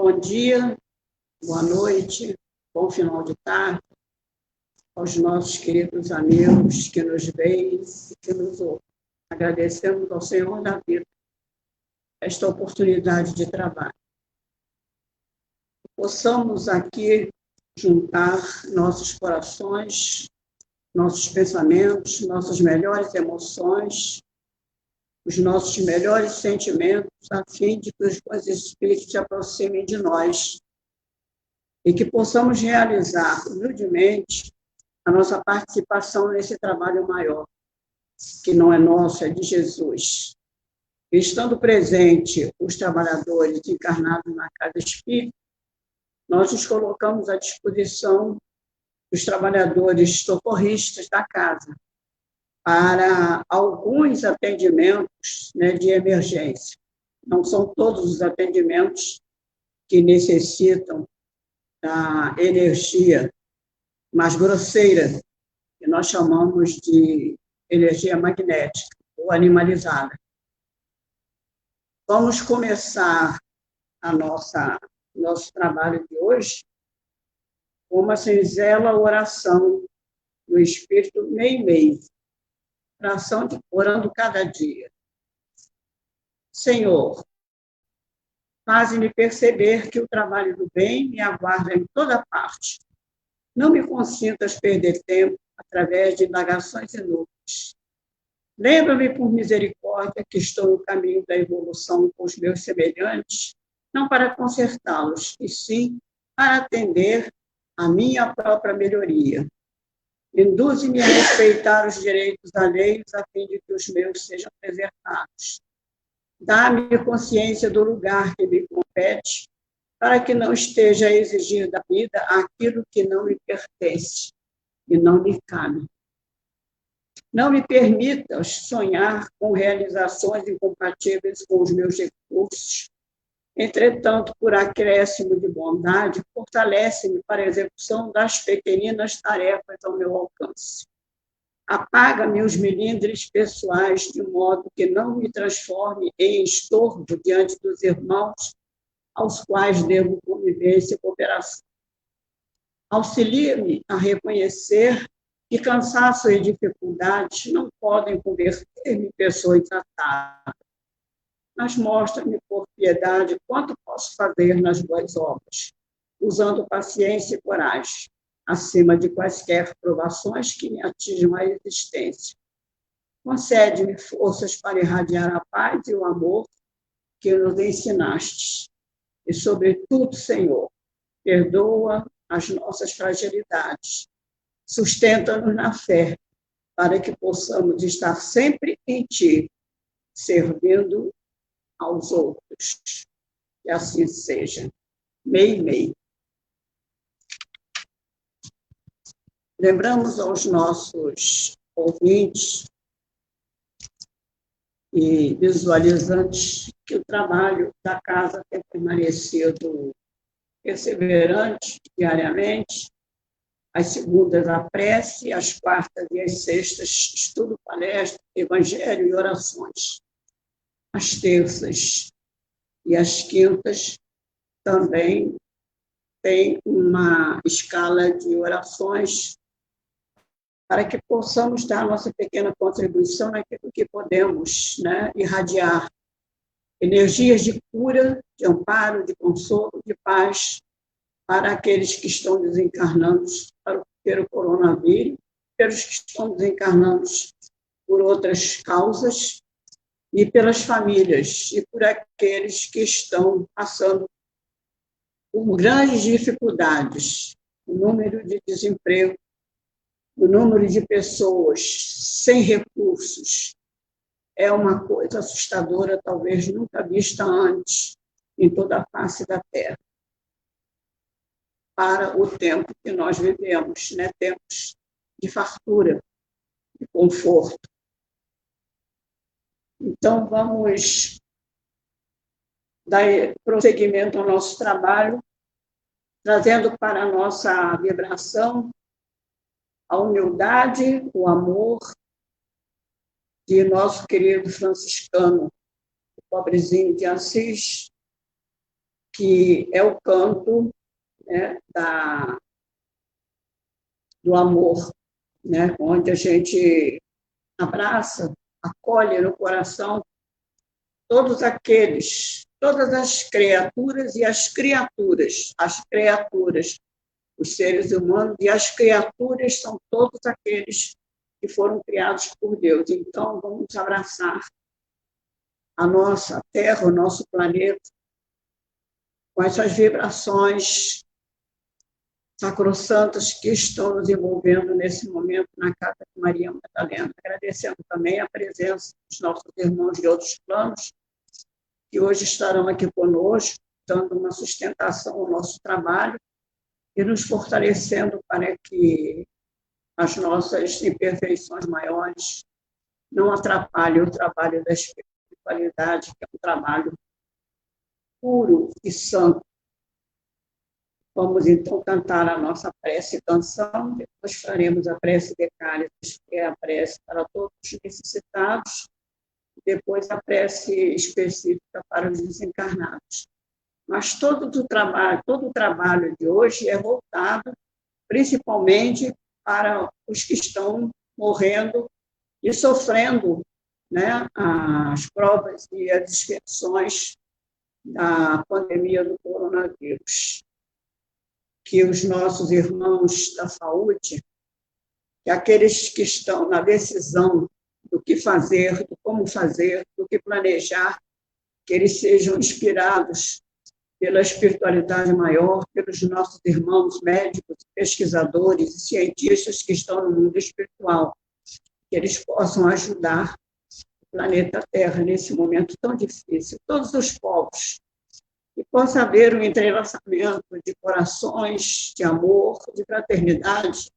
Bom dia, boa noite, bom final de tarde aos nossos queridos amigos que nos veem e que nos ouvem. Agradecemos ao Senhor da vida esta oportunidade de trabalho. Possamos aqui juntar nossos corações, nossos pensamentos, nossas melhores emoções, os nossos melhores sentimentos, a fim de que os bons espíritos se aproximem de nós e que possamos realizar humildemente a nossa participação nesse trabalho maior, que não é nosso, é de Jesus. Estando presente os trabalhadores encarnados na Casa Espírita, nós nos colocamos à disposição dos trabalhadores socorristas da casa para alguns atendimentos, de emergência. Não são todos os atendimentos que necessitam da energia mais grosseira, que nós chamamos de energia magnética ou animalizada. Vamos começar nosso trabalho de hoje com uma singela oração do Espírito Meimei, oração de orando cada dia. Senhor, faze-me perceber que o trabalho do bem me aguarda em toda parte. Não me consintas perder tempo através de indagações inúteis. Lembra-me, por misericórdia, que estou no caminho da evolução com os meus semelhantes, não para consertá-los, e sim para atender à minha própria melhoria. Induze-me a respeitar os direitos alheios, a fim de que os meus sejam preservados. Dá-me consciência do lugar que me compete, para que não esteja a exigir da vida aquilo que não me pertence e não me cabe. Não me permitas sonhar com realizações incompatíveis com os meus recursos. Entretanto, por acréscimo de bondade, fortalece-me para a execução das pequeninas tarefas ao meu alcance. Apaga-me os melindres pessoais, de modo que não me transforme em estorvo diante dos irmãos aos quais devo convivência e cooperação. Auxilia-me a reconhecer que cansaço e dificuldades não podem converter-me em pessoa intratável. Mas mostra-me, por piedade, quanto posso fazer nas boas obras, usando paciência e coragem, acima de quaisquer provações que me atinjam a existência. Concede-me forças para irradiar a paz e o amor que nos ensinaste. E, sobretudo, Senhor, perdoa as nossas fragilidades. Sustenta-nos na fé, para que possamos estar sempre em Ti, servindo aos outros. Que assim seja. Meimei. Lembramos aos nossos ouvintes e visualizantes que o trabalho da casa tem permanecido perseverante diariamente. Às segundas, a prece, às quartas e às sextas, estudo, palestra, evangelho e orações. Às terças e às quintas também tem uma escala de orações para que possamos dar a nossa pequena contribuição naquilo que podemos, irradiar energias de cura, de amparo, de consolo, de paz para aqueles que estão desencarnando pelo coronavírus, pelos que estão desencarnando por outras causas, e pelas famílias, e por aqueles que estão passando por grandes dificuldades. O número de desemprego, o número de pessoas sem recursos é uma coisa assustadora, talvez nunca vista antes em toda a face da Terra. Para o tempo que nós vivemos, tempos de fartura, de conforto. Então, vamos dar prosseguimento ao nosso trabalho, trazendo para a nossa vibração a humildade, o amor de nosso querido franciscano, o pobrezinho de Assis, que é o canto, né, do amor, né, onde a gente abraça, acolhe no coração todas as criaturas e as criaturas, os seres humanos e as criaturas são todos aqueles que foram criados por Deus. Então, vamos abraçar a nossa Terra, o nosso planeta, com essas vibrações sacrossantas que estão nos envolvendo nesse momento na Casa de Maria Madalena. Agradecendo também a presença dos nossos irmãos de outros planos, que hoje estarão aqui conosco, dando uma sustentação ao nosso trabalho e nos fortalecendo para que as nossas imperfeições maiores não atrapalhem o trabalho da espiritualidade, que é um trabalho puro e santo. Vamos, então, cantar a nossa prece e canção, depois faremos a prece de Cálices, que é a prece para todos os necessitados, depois a prece específica para os desencarnados. Mas todo o trabalho de hoje é voltado principalmente para os que estão morrendo e sofrendo, né, as provas e as expiações da pandemia do coronavírus. Que os nossos irmãos da saúde, que aqueles que estão na decisão do que fazer, do como fazer, do que planejar, que eles sejam inspirados pela espiritualidade maior, pelos nossos irmãos médicos, pesquisadores e cientistas que estão no mundo espiritual, que eles possam ajudar o planeta Terra nesse momento tão difícil, todos os povos, e possa haver um entrelaçamento de corações, de amor, de fraternidade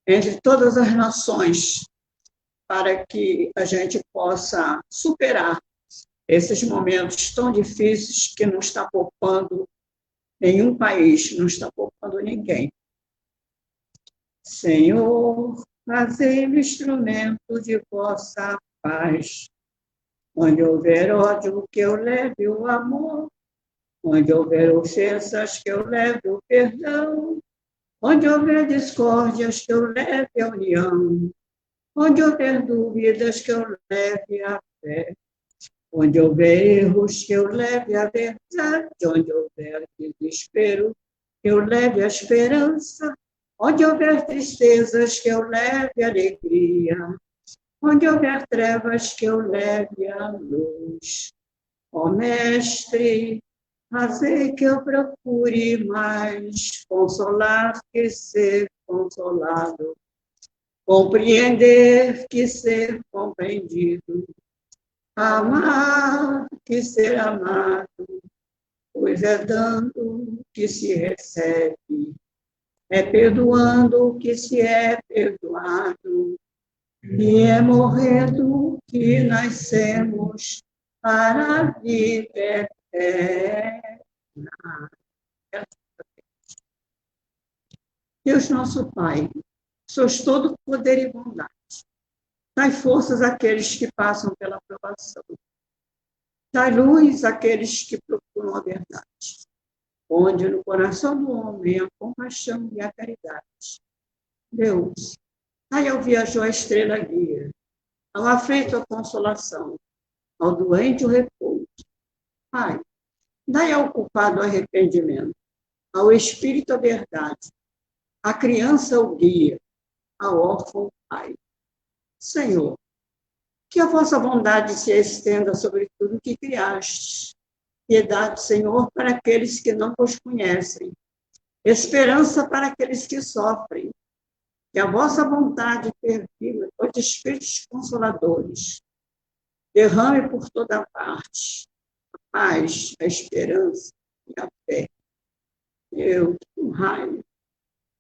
entre todas as nações, para que a gente possa superar esses momentos tão difíceis que não está poupando nenhum país, não está poupando ninguém. Senhor, fazei-me instrumento de vossa paz. Onde houver ódio, que eu leve o amor. Onde houver ofensas, que eu leve o perdão. Onde houver discórdias, que eu leve a união. Onde houver dúvidas, que eu leve a fé. Onde houver erros, que eu leve a verdade. Onde houver desespero, que eu leve a esperança. Onde houver tristezas, que eu leve a alegria. Onde houver trevas, que eu leve a luz. Ó Mestre, fazei que eu procure mais consolar que ser consolado, compreender que ser compreendido, amar que ser amado, pois é dando que se recebe, é perdoando que se é perdoado, e é morrendo que nascemos para a vida eterna. Deus nosso Pai, sois todo poder e bondade. Dai forças àqueles que passam pela provação. Dai luz àqueles que procuram a verdade. Onde no coração do homem a compaixão e a caridade. Deus, dai ao viajor a estrela guia, ao aflito a consolação, ao doente o repouso. Pai, dai ao culpado o arrependimento, ao espírito a verdade, à criança o guia, ao órfão o pai. Senhor, que a vossa bondade se estenda sobre tudo que criaste. Piedade, Senhor, para aqueles que não vos conhecem. Esperança para aqueles que sofrem. Que a vossa bondade perfila os espíritos consoladores. Derrame por toda parte a paz, a esperança e a fé. Deus, um raio,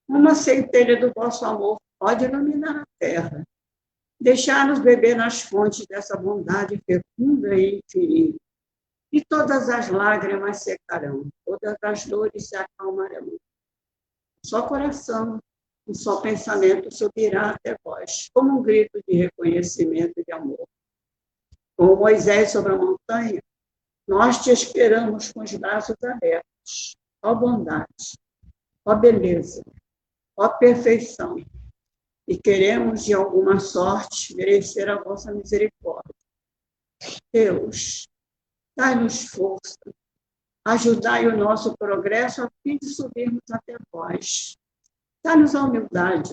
uma centelha do vosso amor pode iluminar a terra. Deixar-nos beber nas fontes dessa bondade fecunda e infinita. E todas as lágrimas secarão, todas as dores se acalmarão. Só coração, um só pensamento subirá até vós, como um grito de reconhecimento e de amor. Como Moisés sobre a montanha, Nós te esperamos com os braços abertos. Ó bondade, ó beleza, ó perfeição. E queremos, de alguma sorte, merecer a vossa misericórdia. Deus, dai-nos força, ajudai o nosso progresso a fim de subirmos até vós. Dai-nos a humildade,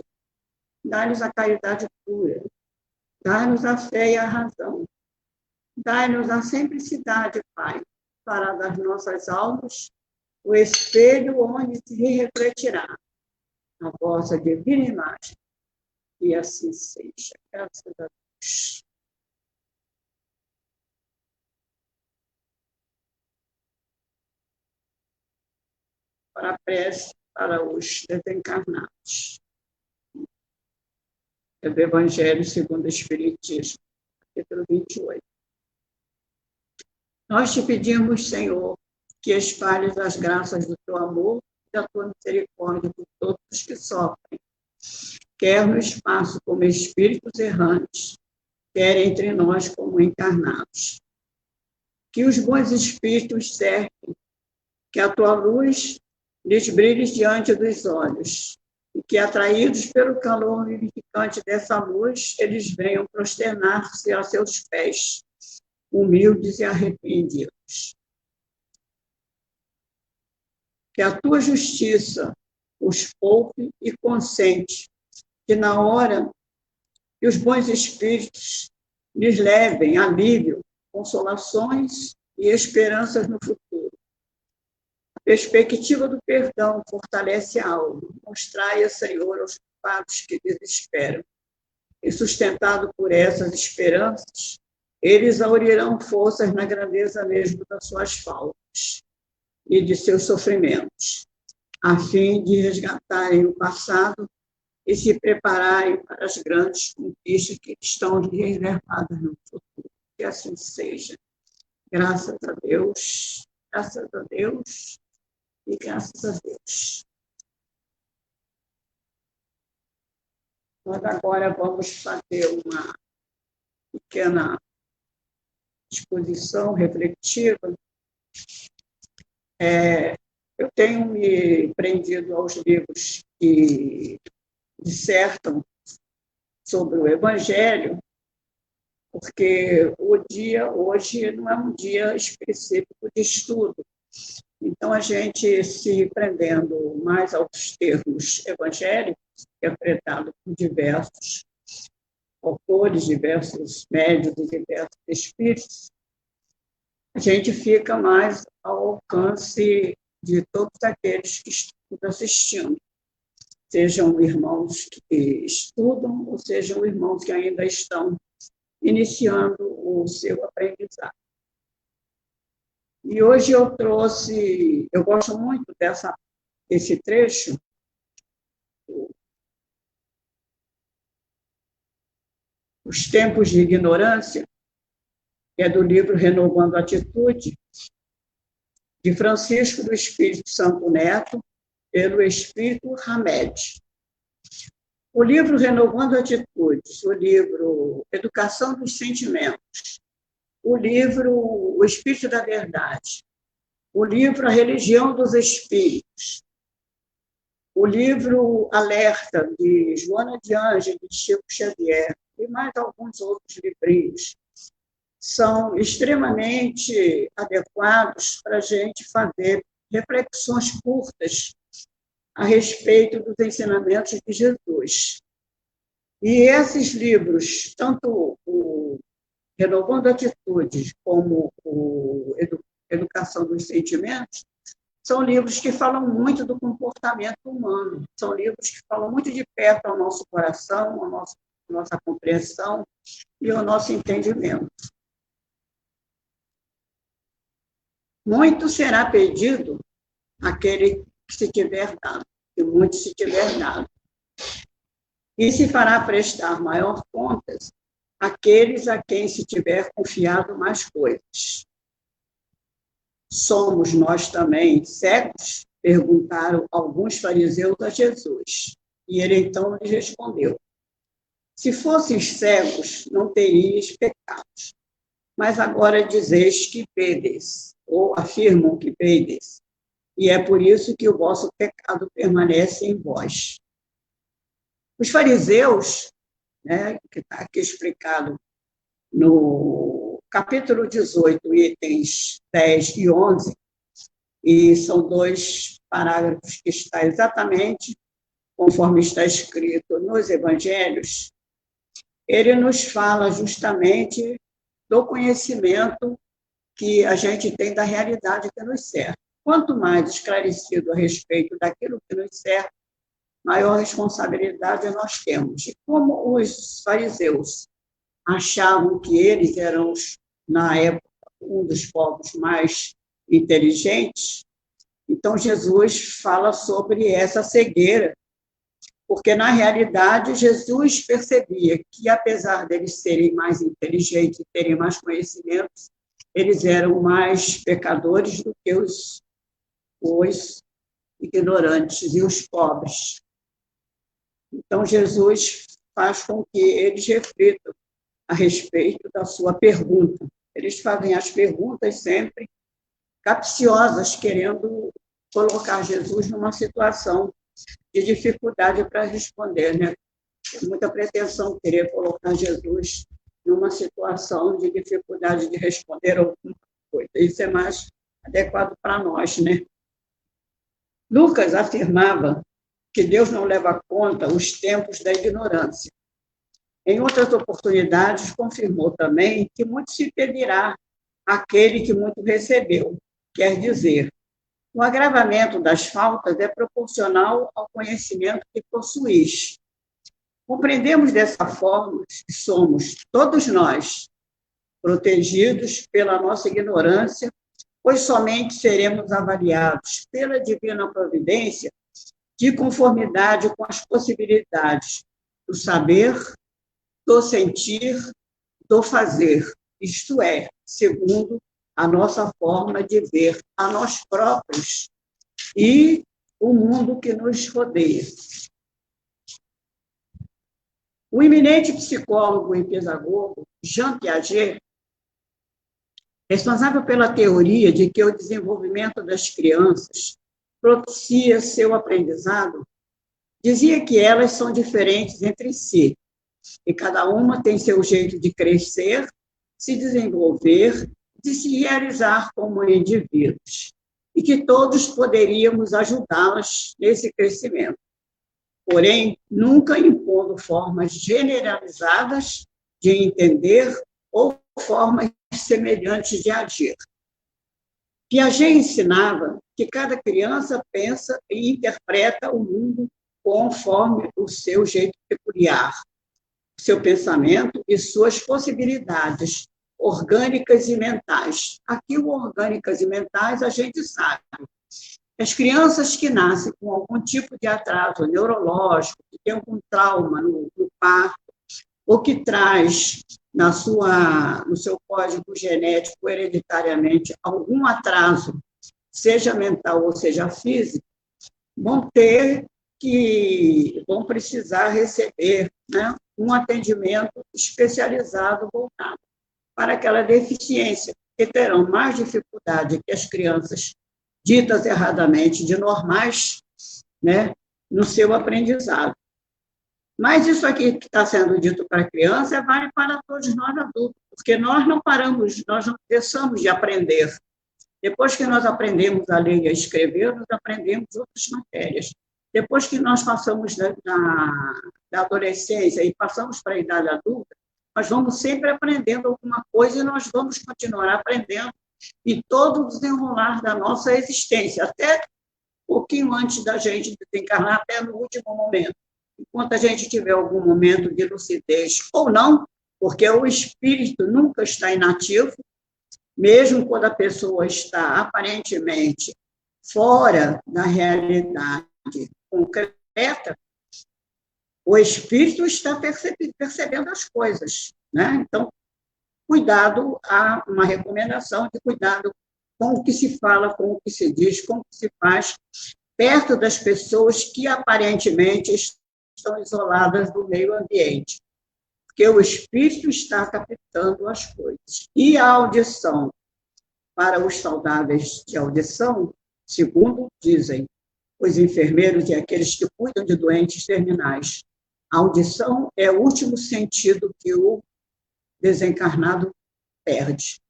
dai-nos a caridade pura, dai-nos a fé e a razão. Dai-nos a simplicidade, Pai, para das nossas almas o espelho onde se refletirá a vossa divina imagem. E assim seja. Graças a Deus. Para a prece para os desencarnados. É do Evangelho segundo o Espiritismo, capítulo 28. Nós te pedimos, Senhor, que espalhes as graças do teu amor e da tua misericórdia por todos os que sofrem, quer no espaço como espíritos errantes, quer entre nós como encarnados. Que os bons espíritos cerquem, que a tua luz lhes brilhe diante dos olhos, e que, atraídos pelo calor vivificante dessa luz, eles venham prosternar-se a seus pés, humildes e arrependidos. Que a tua justiça os poupe e consente que, na hora que os bons espíritos lhes levem alívio, consolações e esperanças no futuro. A perspectiva do perdão fortalece a alma. Mostrai, Senhor, aos culpados que desesperam. E, sustentado por essas esperanças, eles aurirão forças na grandeza mesmo das suas faltas e de seus sofrimentos, a fim de resgatarem o passado e se prepararem para as grandes conquistas que estão reservadas no futuro. Que assim seja. Graças a Deus e graças a Deus. Nós agora vamos fazer uma pequena exposição reflexiva. Eu tenho me prendido aos livros que dissertam sobre o Evangelho, porque o dia hoje não é um dia específico de estudo. Então, a gente se prendendo mais aos termos evangélicos, interpretados por diversos autores, diversos médiuns e diversos espíritos, a gente fica mais ao alcance de todos aqueles que estão assistindo, sejam irmãos que estudam ou sejam irmãos que ainda estão iniciando o seu aprendizado. E hoje eu gosto muito desse trecho, Os Tempos de Ignorância, que é do livro Renovando a Atitude, de Francisco do Espírito Santo Neto, pelo Espírito Hamed. O livro Renovando Atitudes, o livro Educação dos Sentimentos, o livro O Espírito da Verdade, o livro A Religião dos Espíritos, o livro Alerta, de Joana de Ângeles, de Chico Xavier, e mais alguns outros livrinhos, são extremamente adequados para a gente fazer reflexões curtas a respeito dos ensinamentos de Jesus. E esses livros, tanto o Renovando Atitudes como o Educação dos Sentimentos, são livros que falam muito do comportamento humano, são livros que falam muito de perto ao nosso coração, à nossa compreensão e ao nosso entendimento. Muito será pedido àquele que se tiver dado, e muito se tiver dado. E se fará prestar maior contas àqueles a quem se tiver confiado mais coisas. Somos nós também cegos? Perguntaram alguns fariseus a Jesus. E ele então lhes respondeu: se fosseis cegos, não teríeis pecados. mas agora dizeis que vedes, ou afirmam que vedes, e é por isso que o vosso pecado permanece em vós. Os fariseus, né, que está aqui explicado no capítulo 18, itens 10 e 11, e são 2 parágrafos que está exatamente conforme está escrito nos evangelhos, ele nos fala justamente do conhecimento que a gente tem da realidade que nos cerca. Quanto mais esclarecido a respeito daquilo que nos cerca, maior responsabilidade nós temos. E como os fariseus achavam que eles eram, na época, um dos povos mais inteligentes, então Jesus fala sobre essa cegueira, porque, na realidade, Jesus percebia que, apesar deles serem mais inteligentes e terem mais conhecimentos, eles eram mais pecadores do que os ignorantes e os pobres. Então, Jesus faz com que eles reflitam a respeito da sua pergunta. Eles fazem as perguntas sempre capciosas, querendo colocar Jesus numa situação de dificuldade para responder, né? Tem muita pretensão querer colocar Jesus numa situação de dificuldade de responder alguma coisa. Isso é mais adequado para nós, né? Lucas afirmava que Deus não leva a conta os tempos da ignorância. Em outras oportunidades, confirmou também que muito se pedirá àquele que muito recebeu, quer dizer, o agravamento das faltas é proporcional ao conhecimento que possuís. Compreendemos dessa forma que somos, todos nós, protegidos pela nossa ignorância, pois somente seremos avaliados pela divina providência de conformidade com as possibilidades do saber, do sentir, do fazer, isto é, segundo a nossa forma de ver a nós próprios e o mundo que nos rodeia. O eminente psicólogo e pedagogo Jean Piaget, responsável pela teoria de que o desenvolvimento das crianças propicia seu aprendizado, dizia que elas são diferentes entre si, e cada uma tem seu jeito de crescer, se desenvolver, de se realizar como indivíduos, e que todos poderíamos ajudá-las nesse crescimento, porém, nunca impondo formas generalizadas de entender ou formas semelhantes de agir. Piaget ensinava que cada criança pensa e interpreta o mundo conforme o seu jeito peculiar, seu pensamento e suas possibilidades orgânicas e mentais. Aqui, o orgânicas e mentais, a gente sabe. As crianças que nascem com algum tipo de atraso neurológico, que tem algum trauma no parto, ou que traz no seu código genético hereditariamente algum atraso, seja mental ou seja físico, vão precisar receber, né, um atendimento especializado voltado para aquela deficiência, que terão mais dificuldade que as crianças ditas erradamente de normais, né, no seu aprendizado. Mas isso aqui que está sendo dito para a criança vale para todos nós adultos, porque nós não paramos, nós não cessamos de aprender. Depois que nós aprendemos a ler e a escrever, nós aprendemos outras matérias. Depois que nós passamos da adolescência e passamos para a idade adulta, nós vamos sempre aprendendo alguma coisa e nós vamos continuar aprendendo em todo o desenrolar da nossa existência, até um pouquinho antes da gente desencarnar, até no último momento. Enquanto a gente tiver algum momento de lucidez ou não, porque o espírito nunca está inativo, mesmo quando a pessoa está aparentemente fora da realidade concreta, o espírito está percebendo as coisas, né? Então, cuidado, há uma recomendação de cuidado com o que se fala, com o que se diz, com o que se faz, perto das pessoas que aparentemente estão isoladas do meio ambiente. porque o espírito está captando as coisas. E a audição, para os saudáveis de audição, segundo dizem os enfermeiros e aqueles que cuidam de doentes terminais, a audição é o último sentido que o desencarnado perde.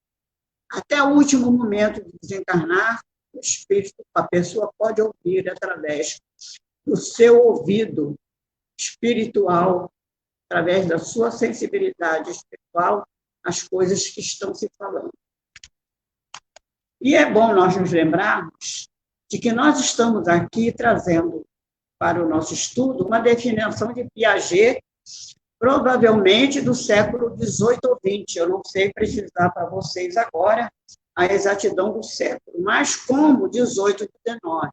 Até o último momento de desencarnar, o espírito, a pessoa pode ouvir através do seu ouvido espiritual, através da sua sensibilidade espiritual, as coisas que estão se falando. E é bom nós nos lembrarmos de que nós estamos aqui trazendo para o nosso estudo uma definição de Piaget, provavelmente do século XVIII ou XX. Eu não sei precisar para vocês agora a exatidão do século, mas como XVIII e XIX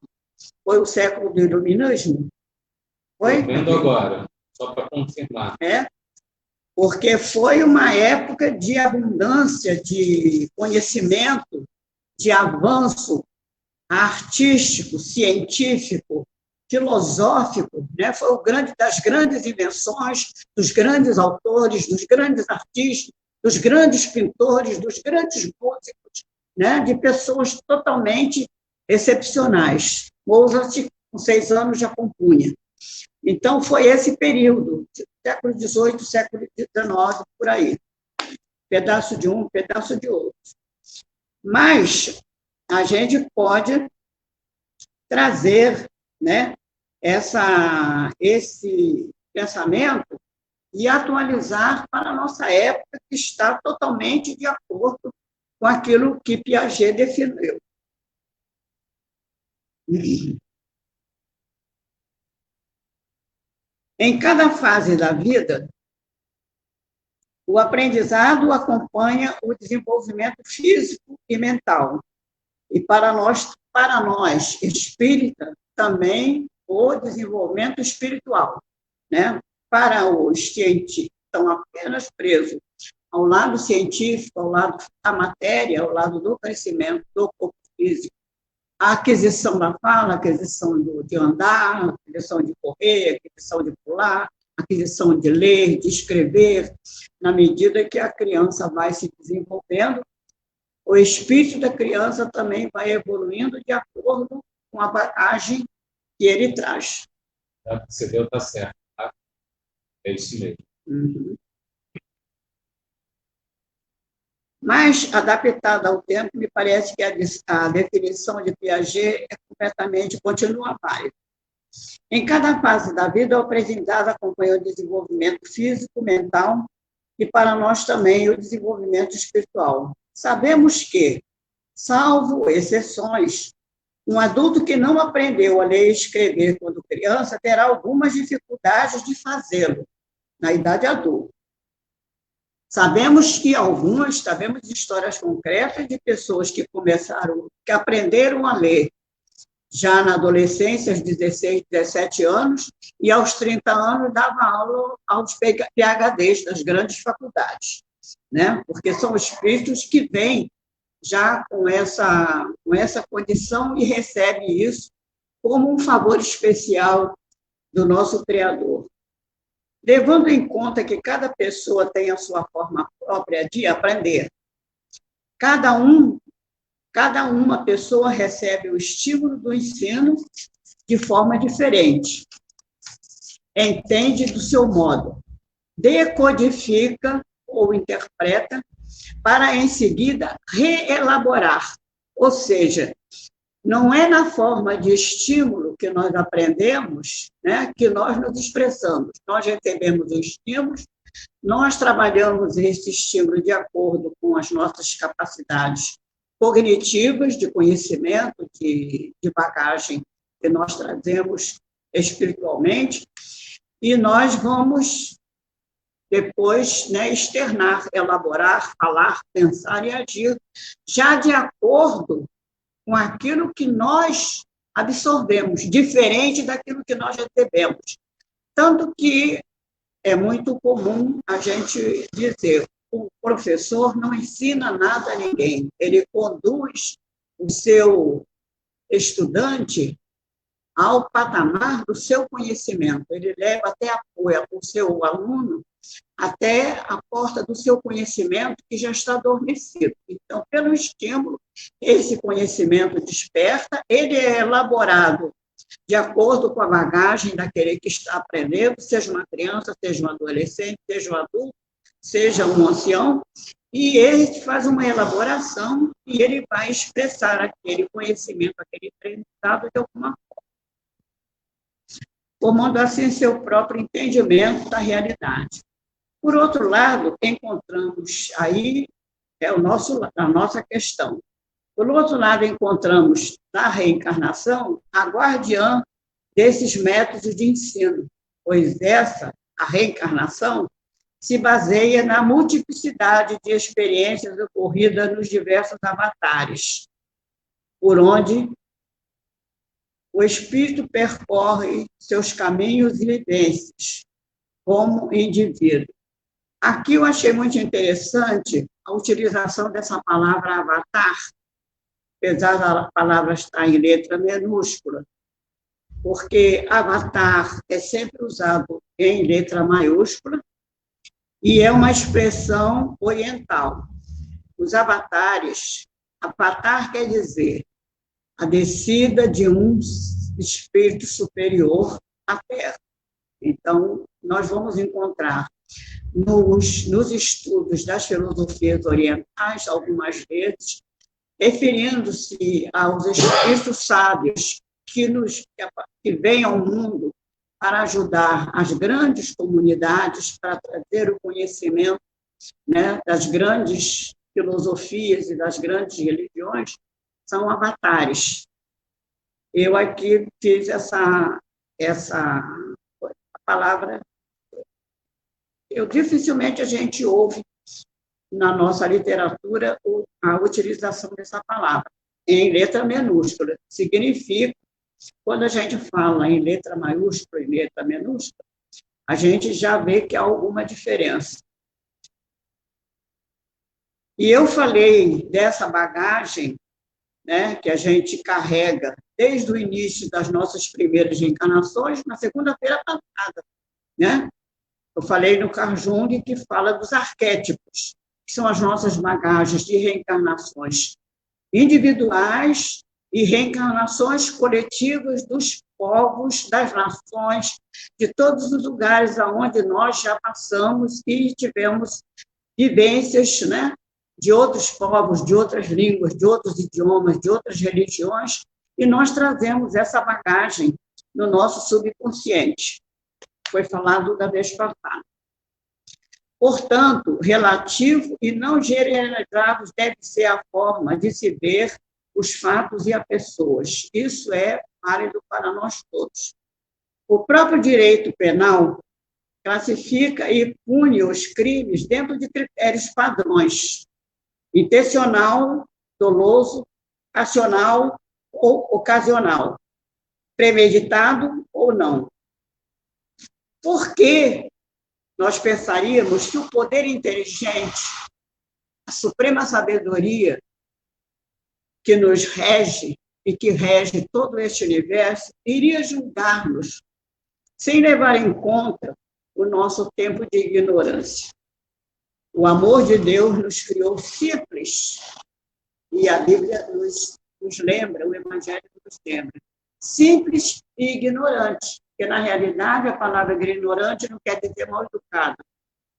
foi o século do iluminismo? Foi? Estou vendo agora, só para confirmar. Porque foi uma época de abundância de conhecimento, de avanço artístico, científico, filosófico, né? Foi das grandes invenções, dos grandes autores, dos grandes artistas, dos grandes pintores, dos grandes músicos, né? De pessoas totalmente excepcionais. Mozart, com 6 anos, já compunha. Então, foi esse período, século XVIII, século XIX, por aí. Pedaço de um, pedaço de outro. Mas a gente pode trazer, né, esse pensamento e atualizar para a nossa época, que está totalmente de acordo com aquilo que Piaget definiu. Em cada fase da vida, o aprendizado acompanha o desenvolvimento físico e mental. E para nós espírita, também o desenvolvimento espiritual, né? Para os cientistas, estão apenas presos ao lado científico, ao lado da matéria, ao lado do crescimento do corpo físico, a aquisição da fala, a aquisição de andar, a aquisição de correr, a aquisição de pular, a aquisição de ler, de escrever, na medida que a criança vai se desenvolvendo, o espírito da criança também vai evoluindo de acordo com a bagagem que ele traz. Você deu, está certo, tá? É isso mesmo. Uhum. Mas, adaptada ao tempo, me parece que a definição de Piaget continua válida. Em cada fase da vida, o aprendizado acompanha o desenvolvimento físico, mental e, para nós também, o desenvolvimento espiritual. Sabemos que, salvo exceções, um adulto que não aprendeu a ler e escrever quando criança terá algumas dificuldades de fazê-lo na idade adulta. Sabemos histórias concretas de pessoas que aprenderam a ler já na adolescência, aos 16, 17 anos, e aos 30 anos dava aula aos PhDs das grandes faculdades, né? Porque são espíritos que vêm já com essa condição e recebem isso como um favor especial do nosso Criador. Levando em conta que cada pessoa tem a sua forma própria de aprender, cada uma pessoa recebe o estímulo do ensino de forma diferente, entende do seu modo, decodifica ou interpreta, para em seguida reelaborar. Ou seja, não é na forma de estímulo que nós aprendemos, né, que nós nos expressamos. Nós recebemos os estímulos, nós trabalhamos esse estímulo de acordo com as nossas capacidades cognitivas, de conhecimento, de bagagem que nós trazemos espiritualmente, e nós vamos depois, né, externar, elaborar, falar, pensar e agir, já de acordo com aquilo que nós absorvemos, diferente daquilo que nós recebemos. Tanto que é muito comum a gente dizer, o professor não ensina nada a ninguém, ele conduz o seu estudante ao patamar do seu conhecimento. Ele leva até apoio o seu aluno até a porta do seu conhecimento que já está adormecido. Então, pelo estímulo, esse conhecimento desperta, ele é elaborado de acordo com a bagagem daquele que está aprendendo, seja uma criança, seja um adolescente, seja um adulto, seja um ancião, e ele faz uma elaboração e ele vai expressar aquele conhecimento, aquele aprendizado de alguma forma, formando assim seu próprio entendimento da realidade. Por outro lado, encontramos aí, a nossa questão. Por outro lado, encontramos na reencarnação a guardiã desses métodos de ensino, pois a reencarnação, se baseia na multiplicidade de experiências ocorridas nos diversos avatares, por onde o espírito percorre seus caminhos e vivências como indivíduo. Aqui eu achei muito interessante a utilização dessa palavra avatar, apesar da palavra estar em letra minúscula, porque avatar é sempre usado em letra maiúscula e é uma expressão oriental. Os avatares, avatar quer dizer a descida de um espírito superior à Terra. Então, nós vamos encontrar nos estudos das filosofias orientais, algumas vezes, referindo-se aos espíritos sábios que vêm ao mundo para ajudar as grandes comunidades, para trazer o conhecimento, né, das grandes filosofias e das grandes religiões, são avatares. Eu aqui fiz essa palavra. Dificilmente a gente ouve na nossa literatura a utilização dessa palavra, em letra minúscula. Significa, quando a gente fala em letra maiúscula e letra minúscula, a gente já vê que há alguma diferença. E eu falei dessa bagagem, né, que a gente carrega desde o início das nossas primeiras reencarnações, na segunda-feira passada, né? Eu falei no Carl Jung, que fala dos arquétipos, que são as nossas bagagens de reencarnações individuais e reencarnações coletivas dos povos, das nações, de todos os lugares aonde nós já passamos e tivemos vivências, né, de outros povos, de outras línguas, de outros idiomas, de outras religiões, e nós trazemos essa bagagem no nosso subconsciente. Foi falado da vez passada. Portanto, relativo e não generalizados deve ser a forma de se ver os fatos e as pessoas. Isso é válido para nós todos. O próprio direito penal classifica e pune os crimes dentro de critérios padrões: intencional, doloso, racional ou ocasional, premeditado ou não. Por que nós pensaríamos que o poder inteligente, a suprema sabedoria que nos rege e que rege todo este universo, iria julgar-nos sem levar em conta o nosso tempo de ignorância? O amor de Deus nos criou simples, e a Bíblia nos lembra, o Evangelho nos lembra, simples e ignorante. Porque, na realidade, a palavra ignorante não quer dizer mal educado.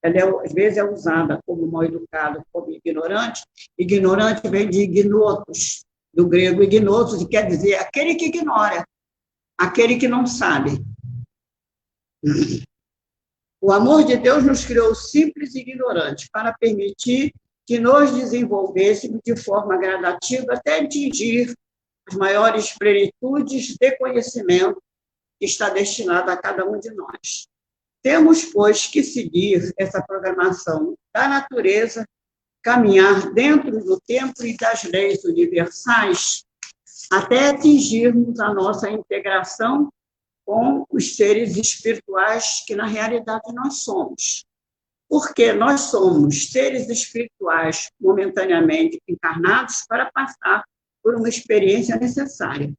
Ela, às vezes, é usada como mal educado, como ignorante. Ignorante vem de ignotos, do grego ignotos, que quer dizer aquele que ignora, aquele que não sabe. O amor de Deus nos criou simples e ignorantes para permitir que nos desenvolvêssemos de forma gradativa até atingir as maiores plenitudes de conhecimento que está destinada a cada um de nós. Temos, pois, que seguir essa programação da natureza, caminhar dentro do tempo e das leis universais, até atingirmos a nossa integração com os seres espirituais que, na realidade, nós somos. Porque nós somos seres espirituais momentaneamente encarnados para passar por uma experiência necessária.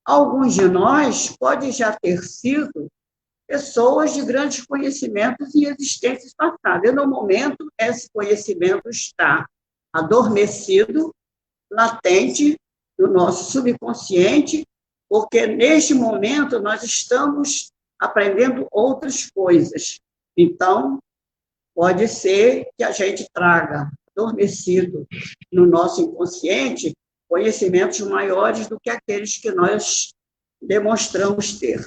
alguns de nós podem já ter sido pessoas de grandes conhecimentos em existências passadas. E, no momento, esse conhecimento está adormecido, latente, no nosso subconsciente, porque, neste momento, nós estamos aprendendo outras coisas. Então, pode ser que a gente traga adormecido no nosso inconsciente conhecimentos maiores do que aqueles que nós demonstramos ter.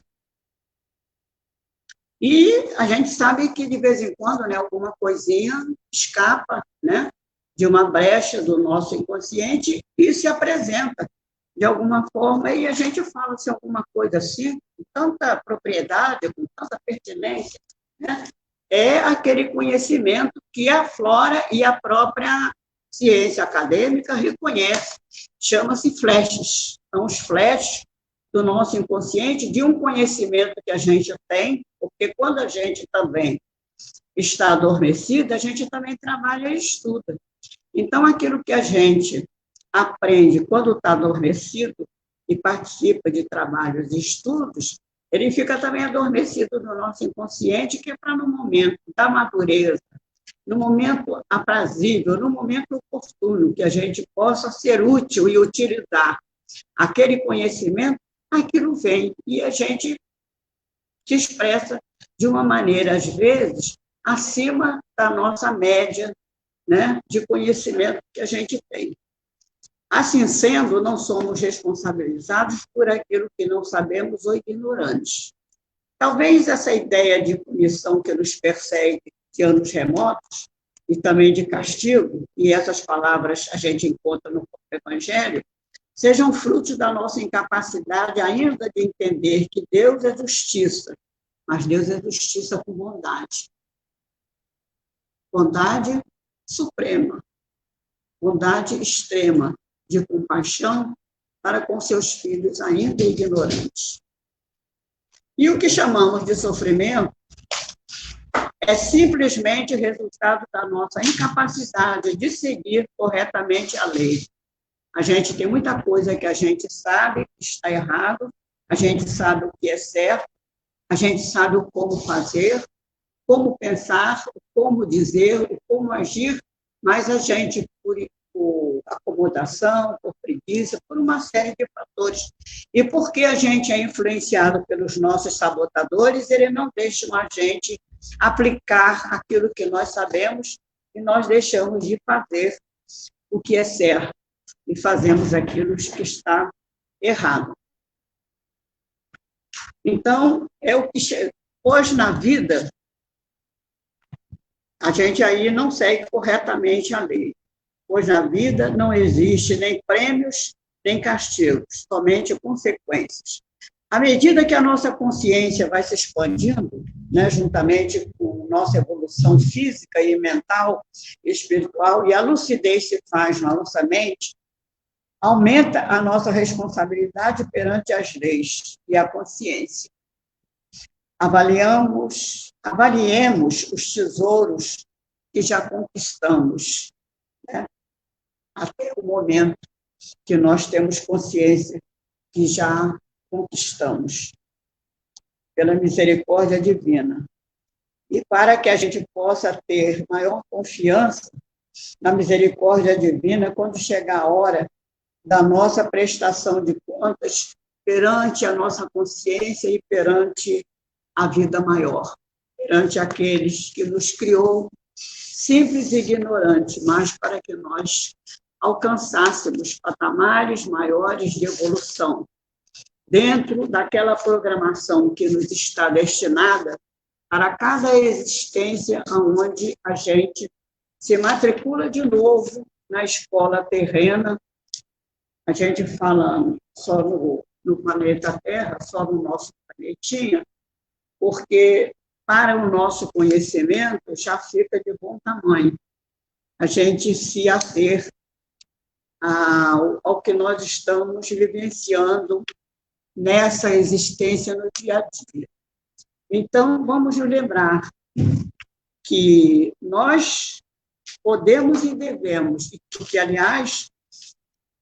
E a gente sabe que, de vez em quando, né, alguma coisinha escapa, né, de uma brecha do nosso inconsciente e se apresenta de alguma forma, e a gente fala assim, alguma coisa assim, com tanta propriedade, com tanta pertinência, né? É aquele conhecimento que aflora e a própria ciência acadêmica reconhece, chama-se flashes. São os flashes do nosso inconsciente, de um conhecimento que a gente tem, porque quando a gente também está adormecido, a gente também trabalha e estuda. Então, aquilo que a gente aprende quando está adormecido e participa de trabalhos e estudos, ele fica também adormecido no nosso inconsciente, que é para, no momento da madureza, no momento aprazível, no momento oportuno, que a gente possa ser útil e utilizar aquele conhecimento, aquilo vem e a gente se expressa de uma maneira, às vezes, acima da nossa média, né, de conhecimento que a gente tem. Assim sendo, não somos responsabilizados por aquilo que não sabemos ou ignorantes. Talvez essa ideia de punição que nos persegue de anos remotos, e também de castigo, e essas palavras a gente encontra no Evangelho, sejam frutos da nossa incapacidade ainda de entender que Deus é justiça, mas Deus é justiça com bondade. Bondade suprema, bondade extrema, de compaixão para com seus filhos ainda ignorantes. E o que chamamos de sofrimento é simplesmente resultado da nossa incapacidade de seguir corretamente a lei. A gente tem muita coisa que a gente sabe que está errado, a gente sabe o que é certo, a gente sabe o como fazer, como pensar, o como dizer, o como agir, mas a gente, por acomodação, por preguiça, por uma série de fatores. E porque a gente é influenciado pelos nossos sabotadores, eles não deixam a gente aplicar aquilo que nós sabemos e nós deixamos de fazer o que é certo e fazemos aquilo que está errado. Então, é o que hoje na vida, a gente aí não segue corretamente a lei. Pois na vida não existe nem prêmios, nem castigos, somente consequências. À medida que a nossa consciência vai se expandindo, né, juntamente com nossa evolução física e mental e espiritual, e a lucidez se faz na nossa mente, aumenta a nossa responsabilidade perante as leis e a consciência. Avaliemos os tesouros que já conquistamos, né? Até o momento que nós temos consciência que já conquistamos, pela misericórdia divina. E para que a gente possa ter maior confiança na misericórdia divina, quando chegar a hora da nossa prestação de contas perante a nossa consciência e perante a vida maior, perante aqueles que nos criou, simples e ignorante, mas para que nós alcançássemos patamares maiores de evolução, dentro daquela programação que nos está destinada para cada existência onde a gente se matricula de novo na escola terrena. A gente fala só no planeta Terra, só no nosso planetinha, porque para o nosso conhecimento já fica de bom tamanho a gente se ater ao que nós estamos vivenciando nessa existência no dia a dia. Então, vamos nos lembrar que nós podemos e devemos, e que, aliás,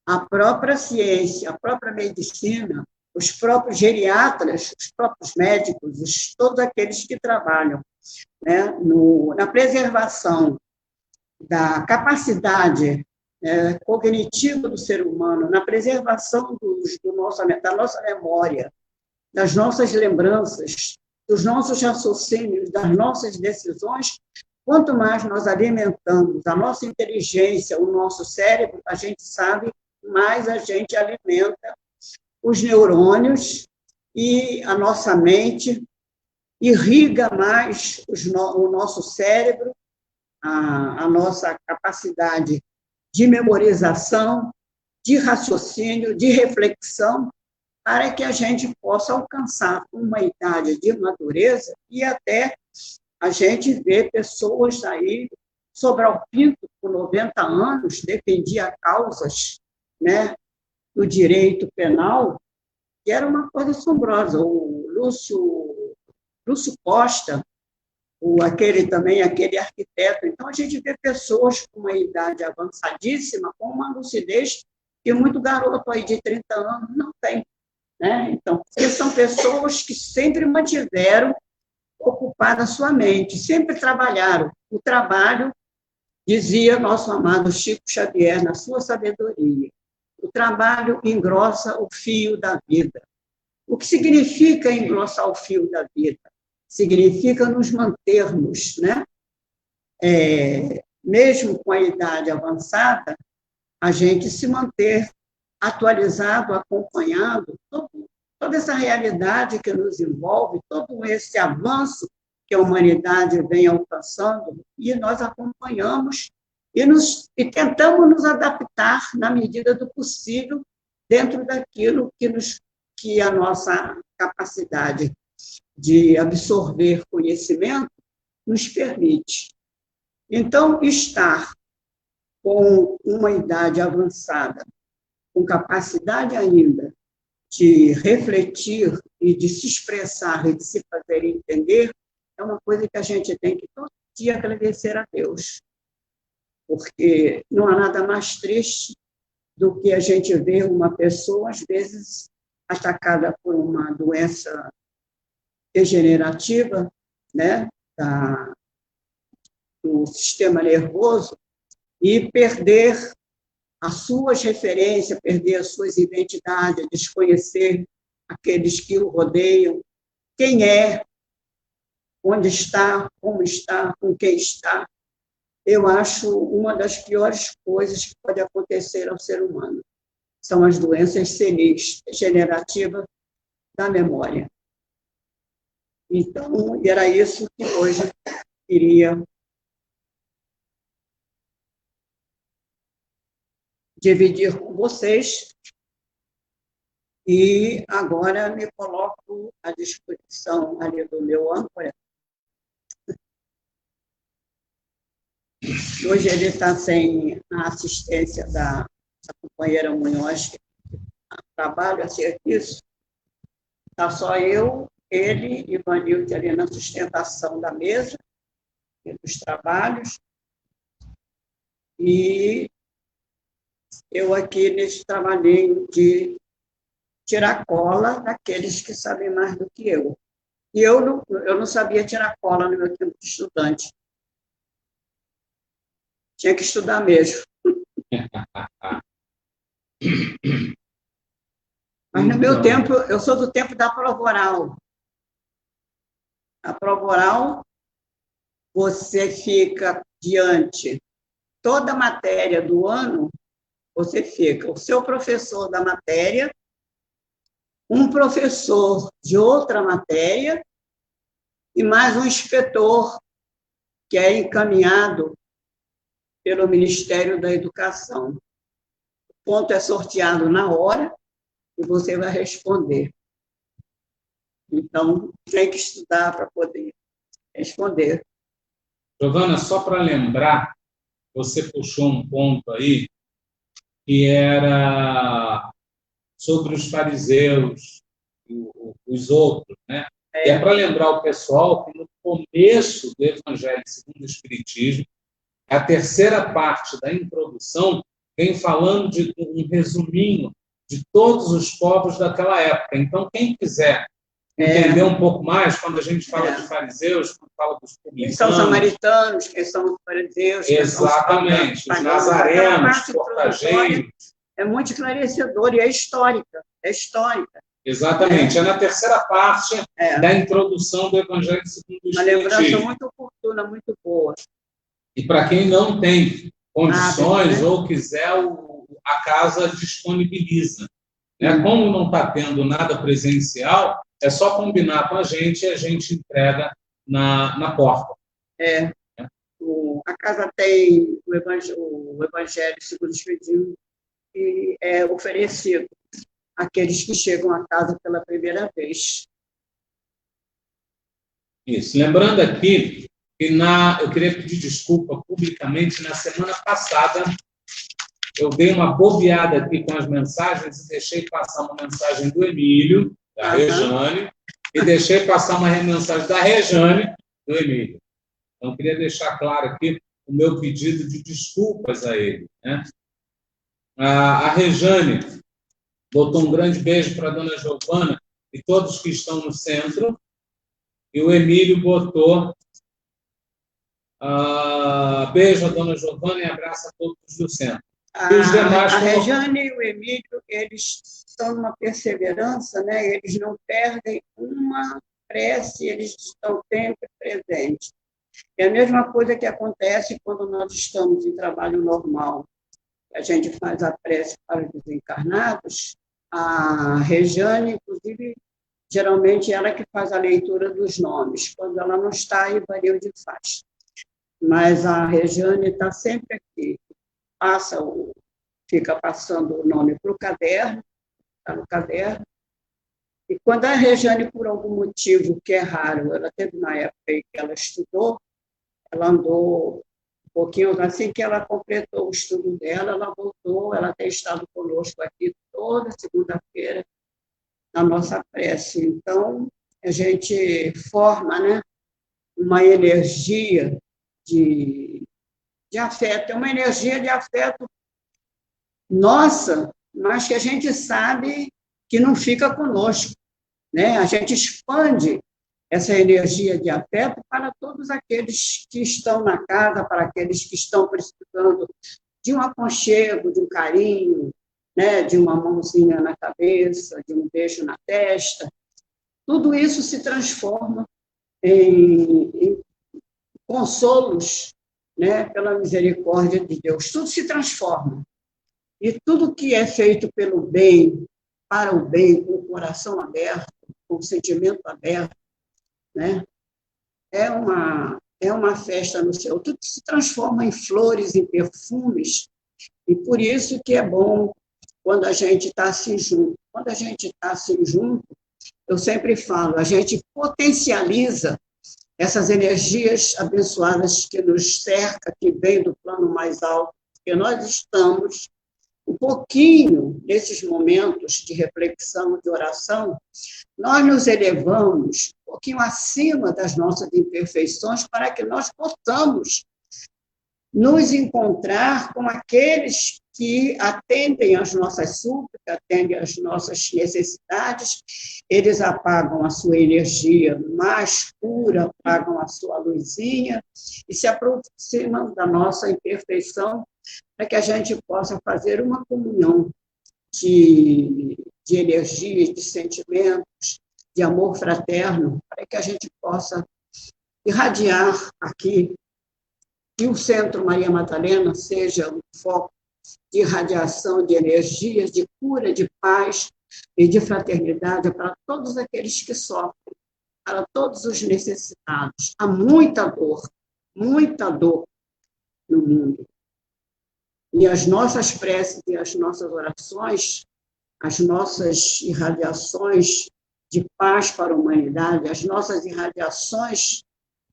a própria ciência, a própria medicina, os próprios geriatras, os próprios médicos, todos aqueles que trabalham, né, na preservação da capacidade cognitiva do ser humano, na preservação da nossa memória, das nossas lembranças, dos nossos raciocínios, das nossas decisões. Quanto mais nós alimentamos a nossa inteligência, o nosso cérebro, a gente sabe, mais a gente alimenta os neurônios e a nossa mente, irriga mais o nosso cérebro, a nossa capacidade de memorização, de raciocínio, de reflexão, para que a gente possa alcançar uma idade de madureza e até a gente vê pessoas aí, Sobral Pinto, com 90 anos, defendia causas, né, do direito penal, que era uma coisa assombrosa. O Lúcio Costa, aquele arquiteto. Então, a gente vê pessoas com uma idade avançadíssima, com uma lucidez que muito garoto aí de 30 anos não tem. Né? Então, são pessoas que sempre mantiveram ocupada a sua mente, sempre trabalharam. O trabalho, dizia nosso amado Chico Xavier, na sua sabedoria, o trabalho engrossa o fio da vida. O que significa engrossar o fio da vida? Significa nos mantermos, né? Mesmo com a idade avançada, a gente se manter atualizado, acompanhando toda essa realidade que nos envolve, todo esse avanço que a humanidade vem alcançando, e nós acompanhamos e tentamos nos adaptar na medida do possível dentro daquilo que a nossa capacidade de absorver conhecimento nos permite. Então, estar com uma idade avançada, com capacidade ainda de refletir e de se expressar e de se fazer entender, é uma coisa que a gente tem que todo dia agradecer a Deus. Porque não há nada mais triste do que a gente ver uma pessoa, às vezes, atacada por uma doença degenerativa, né, do sistema nervoso, e perder as suas referências, perder as suas identidades, desconhecer aqueles que o rodeiam, quem é, onde está, como está, com quem está. Eu acho uma das piores coisas que pode acontecer ao ser humano. São as doenças senis, degenerativas da memória. Então, era isso que hoje queria dividir com vocês. E agora me coloco à disposição ali do meu âncora. Hoje ele está sem a assistência da companheira Munhoz, que trabalha a serviço. Está só eu, ele e Vanilde ali na sustentação da mesa, dos trabalhos, e eu aqui nesse trabalhinho de tirar cola daqueles que sabem mais do que eu. E eu não sabia tirar cola no meu tempo de estudante. Tinha que estudar mesmo. Mas no meu tempo, eu sou do tempo da prova oral. A prova oral, você fica diante toda a matéria do ano, você fica o seu professor da matéria, um professor de outra matéria e mais um inspetor que é encaminhado pelo Ministério da Educação. O ponto é sorteado na hora e você vai responder. Então, tem que estudar para poder responder. Giovana, só para lembrar, você puxou um ponto aí que era sobre os fariseus e os outros, né? É para lembrar o pessoal que no começo do Evangelho segundo o Espiritismo, a terceira parte da introdução vem falando de um resuminho de todos os povos daquela época. Então, quem quiser entender um pouco mais, quando a gente fala de fariseus, quando fala dos publicanos... Quem são samaritanos, quem são os fariseus... Exatamente, os nazarenos, portageiros... É muito esclarecedor e é histórica. É histórica. Exatamente. É na terceira parte da introdução do Evangelho segundo o Espiritismo. Uma lembrança muito oportuna, muito boa. E para quem não tem condições ou quiser, a casa disponibiliza. Como não está tendo nada presencial, é só combinar com a gente e a gente entrega na porta. A casa tem o Evangelho segundo o Espiritismo e é oferecido àqueles que chegam à casa pela primeira vez. Isso. Lembrando aqui que eu queria pedir desculpa publicamente, na semana passada eu dei uma bobeada aqui com as mensagens e deixei passar uma mensagem do Emílio, da Rejane, e deixei passar uma mensagem da Rejane, do Emílio. Então, queria deixar claro aqui o meu pedido de desculpas a ele. A Rejane botou um grande beijo para a dona Giovana e todos que estão no centro, e o Emílio botou beijo a dona Giovana e abraço a todos do centro. E os demais a Rejane e o Emílio, eles estão numa perseverança, eles não perdem uma prece, eles estão sempre presentes. É a mesma coisa que acontece quando nós estamos em trabalho normal. A gente faz a prece para os desencarnados. A Rejane, inclusive, geralmente ela que faz a leitura dos nomes. Quando ela não está, aí Ivanilde faz. Mas a Rejane está sempre aqui. Fica passando o nome para o caderno, está no caderno. E quando a Rejane, por algum motivo que é raro, ela teve na época que ela estudou, ela andou um pouquinho, assim que ela completou o estudo dela, ela voltou, ela tem estado conosco aqui toda segunda-feira na nossa prece. Então, a gente forma uma energia de afeto, é uma energia de afeto nossa, mas que a gente sabe que não fica conosco. A gente expande essa energia de afeto para todos aqueles que estão na casa, para aqueles que estão precisando de um aconchego, de um carinho, de uma mãozinha na cabeça, de um beijo na testa. Tudo isso se transforma em consolos, pela misericórdia de Deus. Tudo se transforma. E tudo que é feito pelo bem, para o bem, com o coração aberto, com o sentimento aberto, é uma festa no céu. Tudo se transforma em flores, em perfumes, e por isso que é bom quando a gente está assim junto. Quando a gente está assim junto, eu sempre falo, a gente potencializa essas energias abençoadas que nos cercam, que vêm do plano mais alto, porque nós estamos um pouquinho nesses momentos de reflexão, de oração, nós nos elevamos um pouquinho acima das nossas imperfeições para que nós possamos nos encontrar com aqueles que atendem às nossas súplicas, atendem às nossas necessidades, eles apagam a sua energia mais pura, apagam a sua luzinha e se aproximam da nossa imperfeição para que a gente possa fazer uma comunhão de energias, de sentimentos, de amor fraterno, para que a gente possa irradiar aqui que o Centro Maria Madalena seja um foco de irradiação de energias, de cura, de paz e de fraternidade para todos aqueles que sofrem, para todos os necessitados. Há muita dor no mundo. E as nossas preces e as nossas orações, as nossas irradiações de paz para a humanidade, as nossas irradiações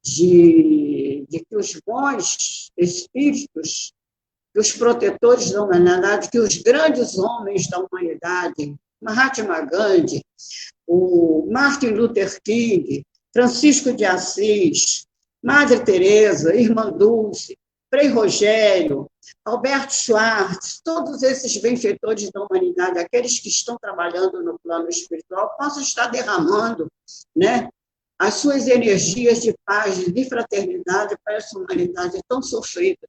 de que os bons espíritos, que os protetores da humanidade, que os grandes homens da humanidade, Mahatma Gandhi, o Martin Luther King, Francisco de Assis, Madre Teresa, Irmã Dulce, Frei Rogério, Alberto Schwartz, todos esses benfeitores da humanidade, aqueles que estão trabalhando no plano espiritual, possam estar derramando, né, as suas energias de paz, de fraternidade para essa humanidade tão sofrida,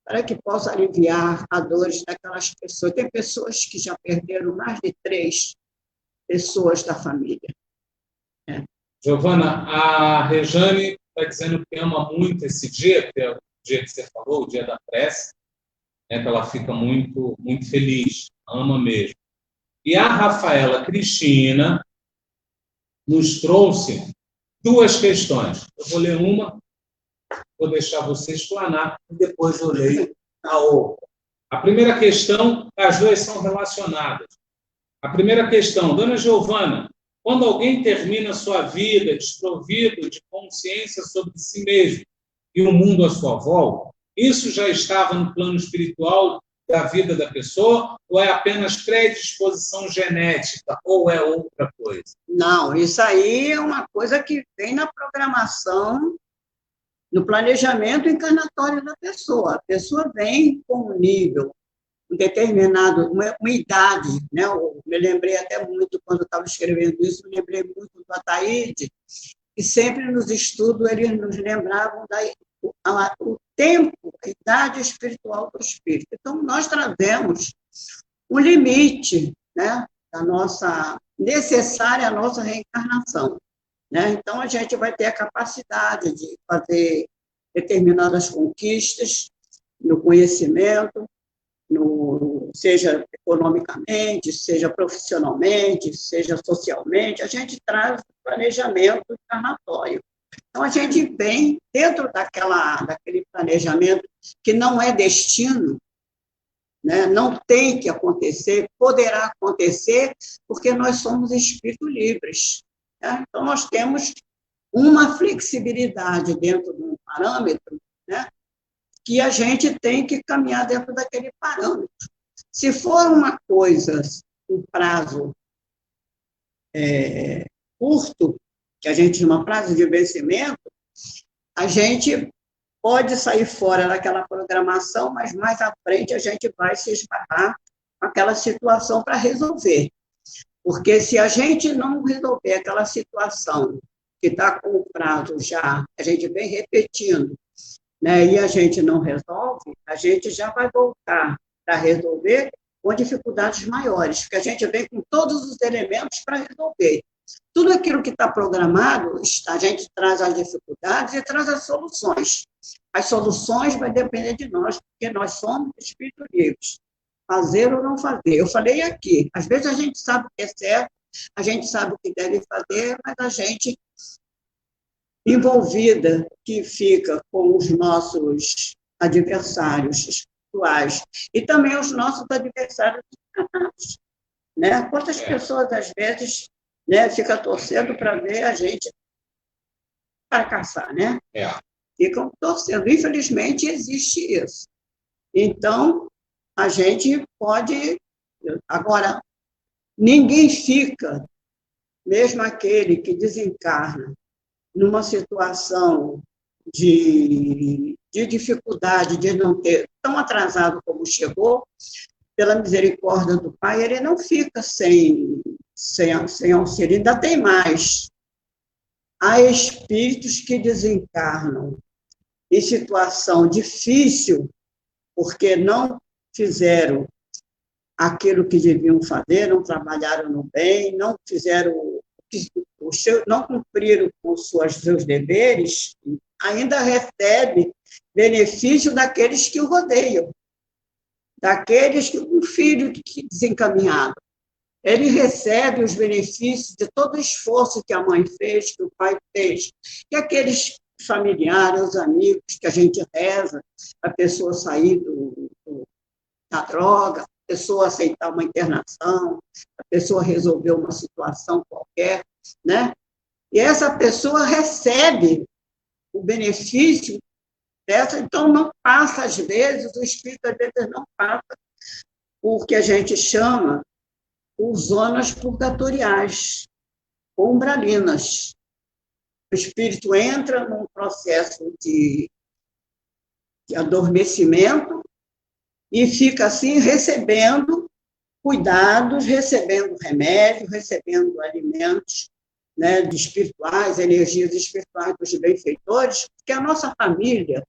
para que possa aliviar a dores daquelas pessoas. Tem pessoas que já perderam mais de 3 pessoas da família. Giovana, a Rejane está dizendo que ama muito esse dia, que é o dia que você falou, o dia da prece, né, que ela fica muito, muito feliz, ama mesmo. E a Rafaela Cristina nos trouxe 2 questões. Eu vou ler uma, vou deixar você explanar, e depois eu leio a outra. A primeira questão, as 2 são relacionadas. A primeira questão, Dona Giovana, quando alguém termina sua vida desprovido de consciência sobre si mesmo e o mundo à sua volta, isso já estava no plano espiritual da vida da pessoa ou é apenas predisposição genética ou é outra coisa? Não, isso aí é uma coisa que vem na programação, no planejamento encarnatório da pessoa. A pessoa vem com um nível, um determinado, uma idade, né? Eu me lembrei até muito, quando eu estava escrevendo isso, me lembrei muito do Ataíde, que sempre nos estudos eles nos lembravam o tempo, a idade espiritual do espírito. Então, nós trazemos um limite, né, da nossa, necessária à nossa reencarnação, né? Então, a gente vai ter a capacidade de fazer determinadas conquistas no conhecimento, seja economicamente, seja profissionalmente, seja socialmente, a gente traz o planejamento encarnatório. Então, a gente vem dentro daquele planejamento que não é destino, né? Não tem que acontecer, poderá acontecer, porque nós somos espíritos livres, né? Então, nós temos uma flexibilidade dentro de um parâmetro, né, que a gente tem que caminhar dentro daquele parâmetro. Se for uma coisa, um prazo curto, que a gente chama prazo de vencimento, a gente pode sair fora daquela programação, mas mais à frente a gente vai se esbarrar com aquela situação para resolver. Porque se a gente não resolver aquela situação que está com o prazo já, a gente vem repetindo, né, e a gente não resolve, a gente já vai voltar para resolver com dificuldades maiores, porque a gente vem com todos os elementos para resolver. Tudo aquilo que está programado, a gente traz as dificuldades e traz as soluções. As soluções vai depender de nós, porque nós somos espíritos livres. Fazer ou não fazer. Eu falei aqui, às vezes a gente sabe o que é certo, a gente sabe o que deve fazer, mas a gente envolvida que fica com os nossos adversários espirituais e também os nossos adversários encarnados, né? Quantas pessoas, às vezes, né, ficam torcendo para ver a gente fracassar, né? Ficam torcendo. Infelizmente, existe isso. Então, a gente pode... Agora, ninguém fica, mesmo aquele que desencarna, numa situação de dificuldade, de não ter tão atrasado como chegou, pela misericórdia do Pai, ele não fica sem auxílio, ainda tem mais. Há espíritos que desencarnam em situação difícil, porque não fizeram aquilo que deviam fazer, não trabalharam no bem, não fizeram não cumpriram com seus deveres, ainda recebe benefício daqueles que o rodeiam, daqueles que um filho desencaminhado. Ele recebe os benefícios de todo o esforço que a mãe fez, que o pai fez, e aqueles familiares, os amigos que a gente reza, a pessoa sair da droga, a pessoa aceitar uma internação, a pessoa resolver uma situação qualquer, né? E essa pessoa recebe o benefício dessa, então não passa, às vezes, o espírito, às vezes, não passa por que a gente chama por zonas purgatoriais, umbralinas. O espírito entra num processo de de adormecimento e fica assim recebendo cuidados, recebendo remédio, recebendo alimentos, né, de espirituais, energias espirituais dos benfeitores, porque a nossa família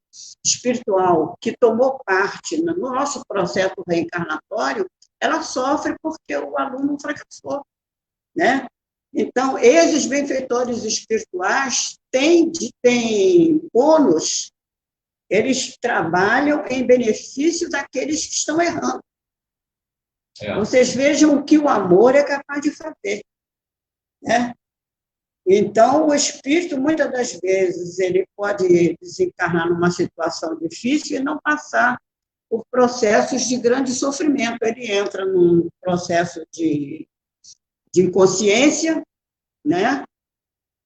espiritual que tomou parte no nosso processo reencarnatório, ela sofre porque o aluno fracassou, né? Então, esses benfeitores espirituais têm bônus, eles trabalham em benefício daqueles que estão errando. Vocês vejam o que o amor é capaz de fazer, né? Então, o espírito, muitas das vezes, ele pode desencarnar numa situação difícil e não passar por processos de grande sofrimento. Ele entra num processo de inconsciência, né?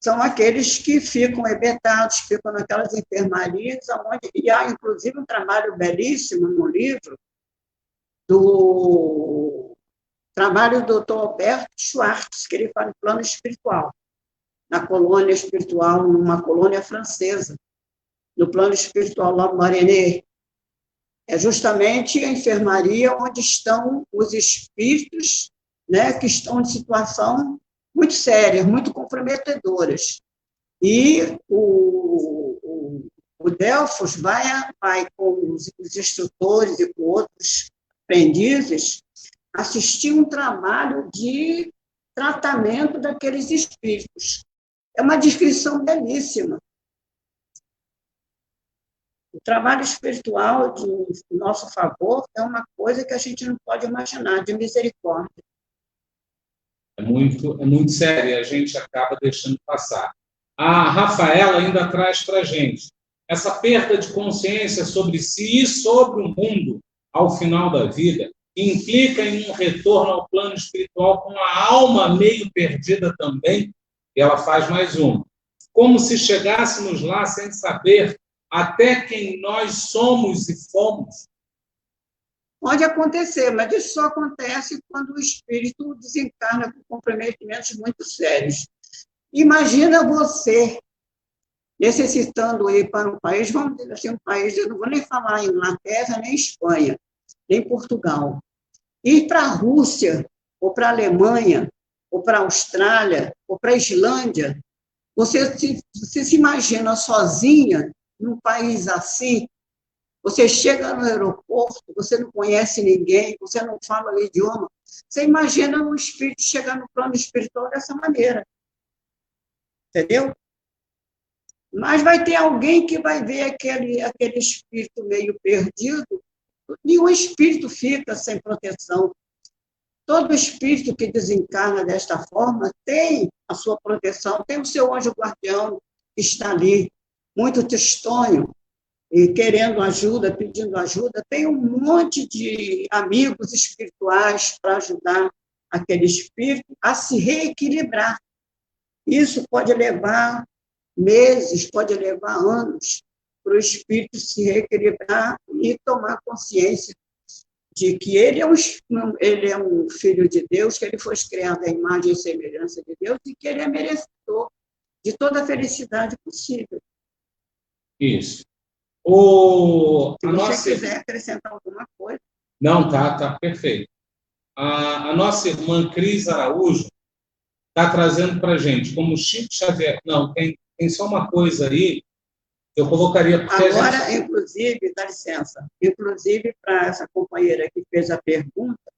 São aqueles que ficam hebetados, ficam naquelas enfermarias, e há, inclusive, um trabalho belíssimo no livro, do trabalho do Dr. Alberto Schwartz, que ele fala em plano espiritual, na colônia espiritual, numa colônia francesa, no plano espiritual La Marinée. É justamente a enfermaria onde estão os espíritos, né, que estão em situação muito sérias, muito comprometedoras. E o Delfos vai com os instrutores e com outros aprendizes assistir um trabalho de tratamento daqueles espíritos. É uma descrição belíssima. O trabalho espiritual de nosso favor é uma coisa que a gente não pode imaginar, de misericórdia. É muito sério e a gente acaba deixando passar. A Rafaela ainda traz para a gente essa perda de consciência sobre si e sobre o mundo ao final da vida, que implica em um retorno ao plano espiritual com a alma meio perdida também, e ela faz mais uma. Como se chegássemos lá sem saber até quem nós somos e fomos. Pode acontecer, mas isso só acontece quando o espírito desencarna com comprometimentos muito sérios. Imagina você necessitando ir para um país, vamos dizer assim, um país, eu não vou nem falar Inglaterra, nem Espanha, nem Portugal. Ir para a Rússia, ou para a Alemanha, ou para a Austrália, ou para a Islândia, você se imagina sozinha num país assim, você chega no aeroporto, você não conhece ninguém, você não fala o idioma, você imagina um espírito chegar no plano espiritual dessa maneira. Entendeu? Mas vai ter alguém que vai ver aquele espírito meio perdido. Nenhum espírito fica sem proteção. Todo espírito que desencarna desta forma tem a sua proteção, tem o seu anjo guardião que está ali, muito tristonho, e querendo ajuda, pedindo ajuda. Tem um monte de amigos espirituais para ajudar aquele espírito a se reequilibrar. Isso pode levar meses, pode levar anos para o espírito se reequilibrar e tomar consciência de que ele é um filho de Deus, que ele foi criado à imagem e semelhança de Deus e que ele é merecedor de toda a felicidade possível. Isso. Se você quiser acrescentar alguma coisa. Não, tá perfeito. A nossa irmã Cris Araújo está trazendo para a gente, como Chico Xavier. Não, tem só uma coisa aí, eu colocaria... Agora, inclusive, dá licença, inclusive para essa companheira que fez a pergunta,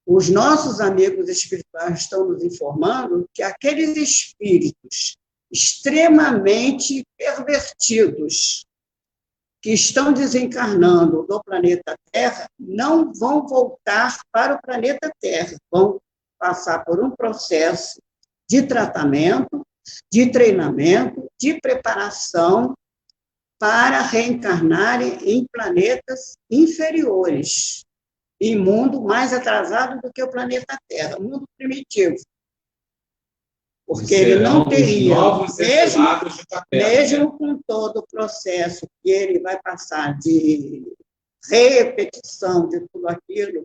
os nossos amigos espirituais estão nos informando que aqueles espíritos extremamente pervertidos que estão desencarnando do planeta Terra não vão voltar para o planeta Terra, vão passar por um processo de tratamento, de treinamento, de preparação para reencarnarem em planetas inferiores, em mundo mais atrasado do que o planeta Terra, mundo primitivo. Porque ele não teria, mesmo com todo o processo que ele vai passar de repetição de tudo aquilo,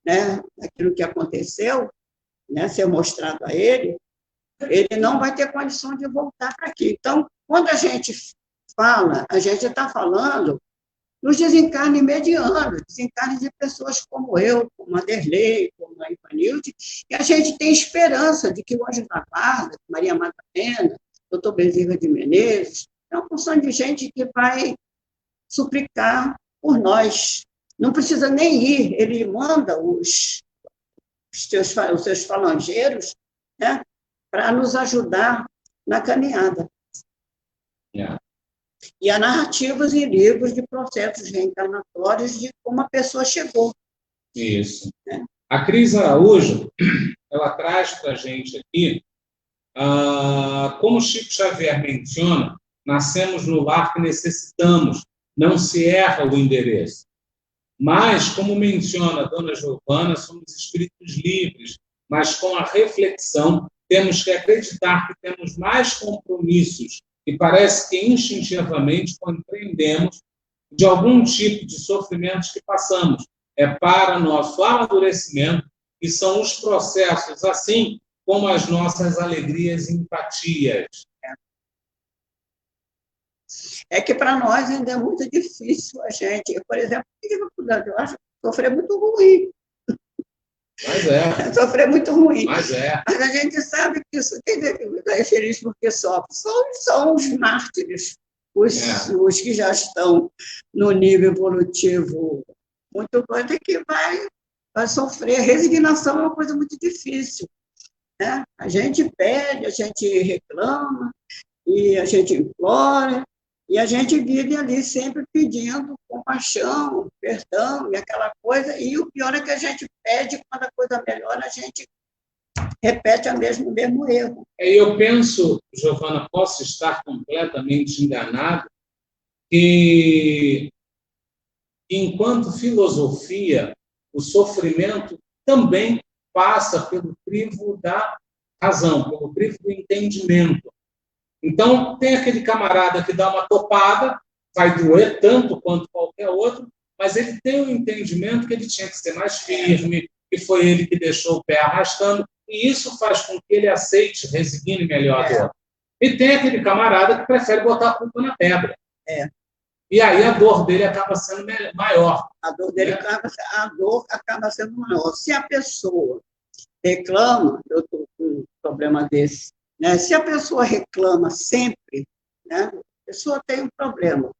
né, aquilo que aconteceu, né, ser mostrado a ele não vai ter condição de voltar para aqui. Então, quando a gente fala, a gente está falando nos desencarnes medianos, desencarnes de pessoas como eu, como a Derlei, como a Ivanilde, e a gente tem esperança de que o Anjo da Guarda, Maria Madalena, doutor Bezerra de Menezes, é uma porção de gente que vai suplicar por nós. Não precisa nem ir, ele manda os seus falangeiros, né, para nos ajudar na caminhada. Yeah. E há narrativas e livros de processos reencarnatórios de como a pessoa chegou. Isso. Né? A Cris Araújo, ela traz para a gente aqui, como Chico Xavier menciona, nascemos no lar que necessitamos, não se erra o endereço. Mas, como menciona a dona Giovana, somos espíritos livres, mas com a reflexão temos que acreditar que temos mais compromissos e parece que instintivamente compreendemos de algum tipo de sofrimentos que passamos. É para nosso amadurecimento e são os processos, assim como as nossas alegrias e empatias. É que para nós ainda é muito difícil a gente. Por exemplo, eu acho sofrer muito ruim. Mas é. Sofrer muito ruim. Mas é. Mas a gente sabe que isso é feliz porque sofre. São os mártires, os que já estão no nível evolutivo muito doido, que vai sofrer. A resignação é uma coisa muito difícil. Né? A gente pede, a gente reclama, e a gente implora, e a gente vive ali sempre pedindo compaixão, perdão e aquela coisa, e o pior é que a gente pede, quando a coisa melhora, a gente repete o mesmo erro. Eu penso, Giovana, posso estar completamente enganado, que enquanto filosofia, o sofrimento também passa pelo crivo da razão, pelo crivo do entendimento. Então, tem aquele camarada que dá uma topada, vai doer tanto quanto qualquer outro, mas ele tem o entendimento que ele tinha que ser mais firme, que foi ele que deixou o pé arrastando, e isso faz com que ele aceite, resigne melhor a dor. E tem aquele camarada que prefere botar a culpa na pedra. E aí a dor dele acaba sendo maior. A dor dele acaba sendo maior. Se a pessoa reclama, eu estou com um problema desse, né? Se a pessoa reclama sempre, né? A pessoa tem um problema.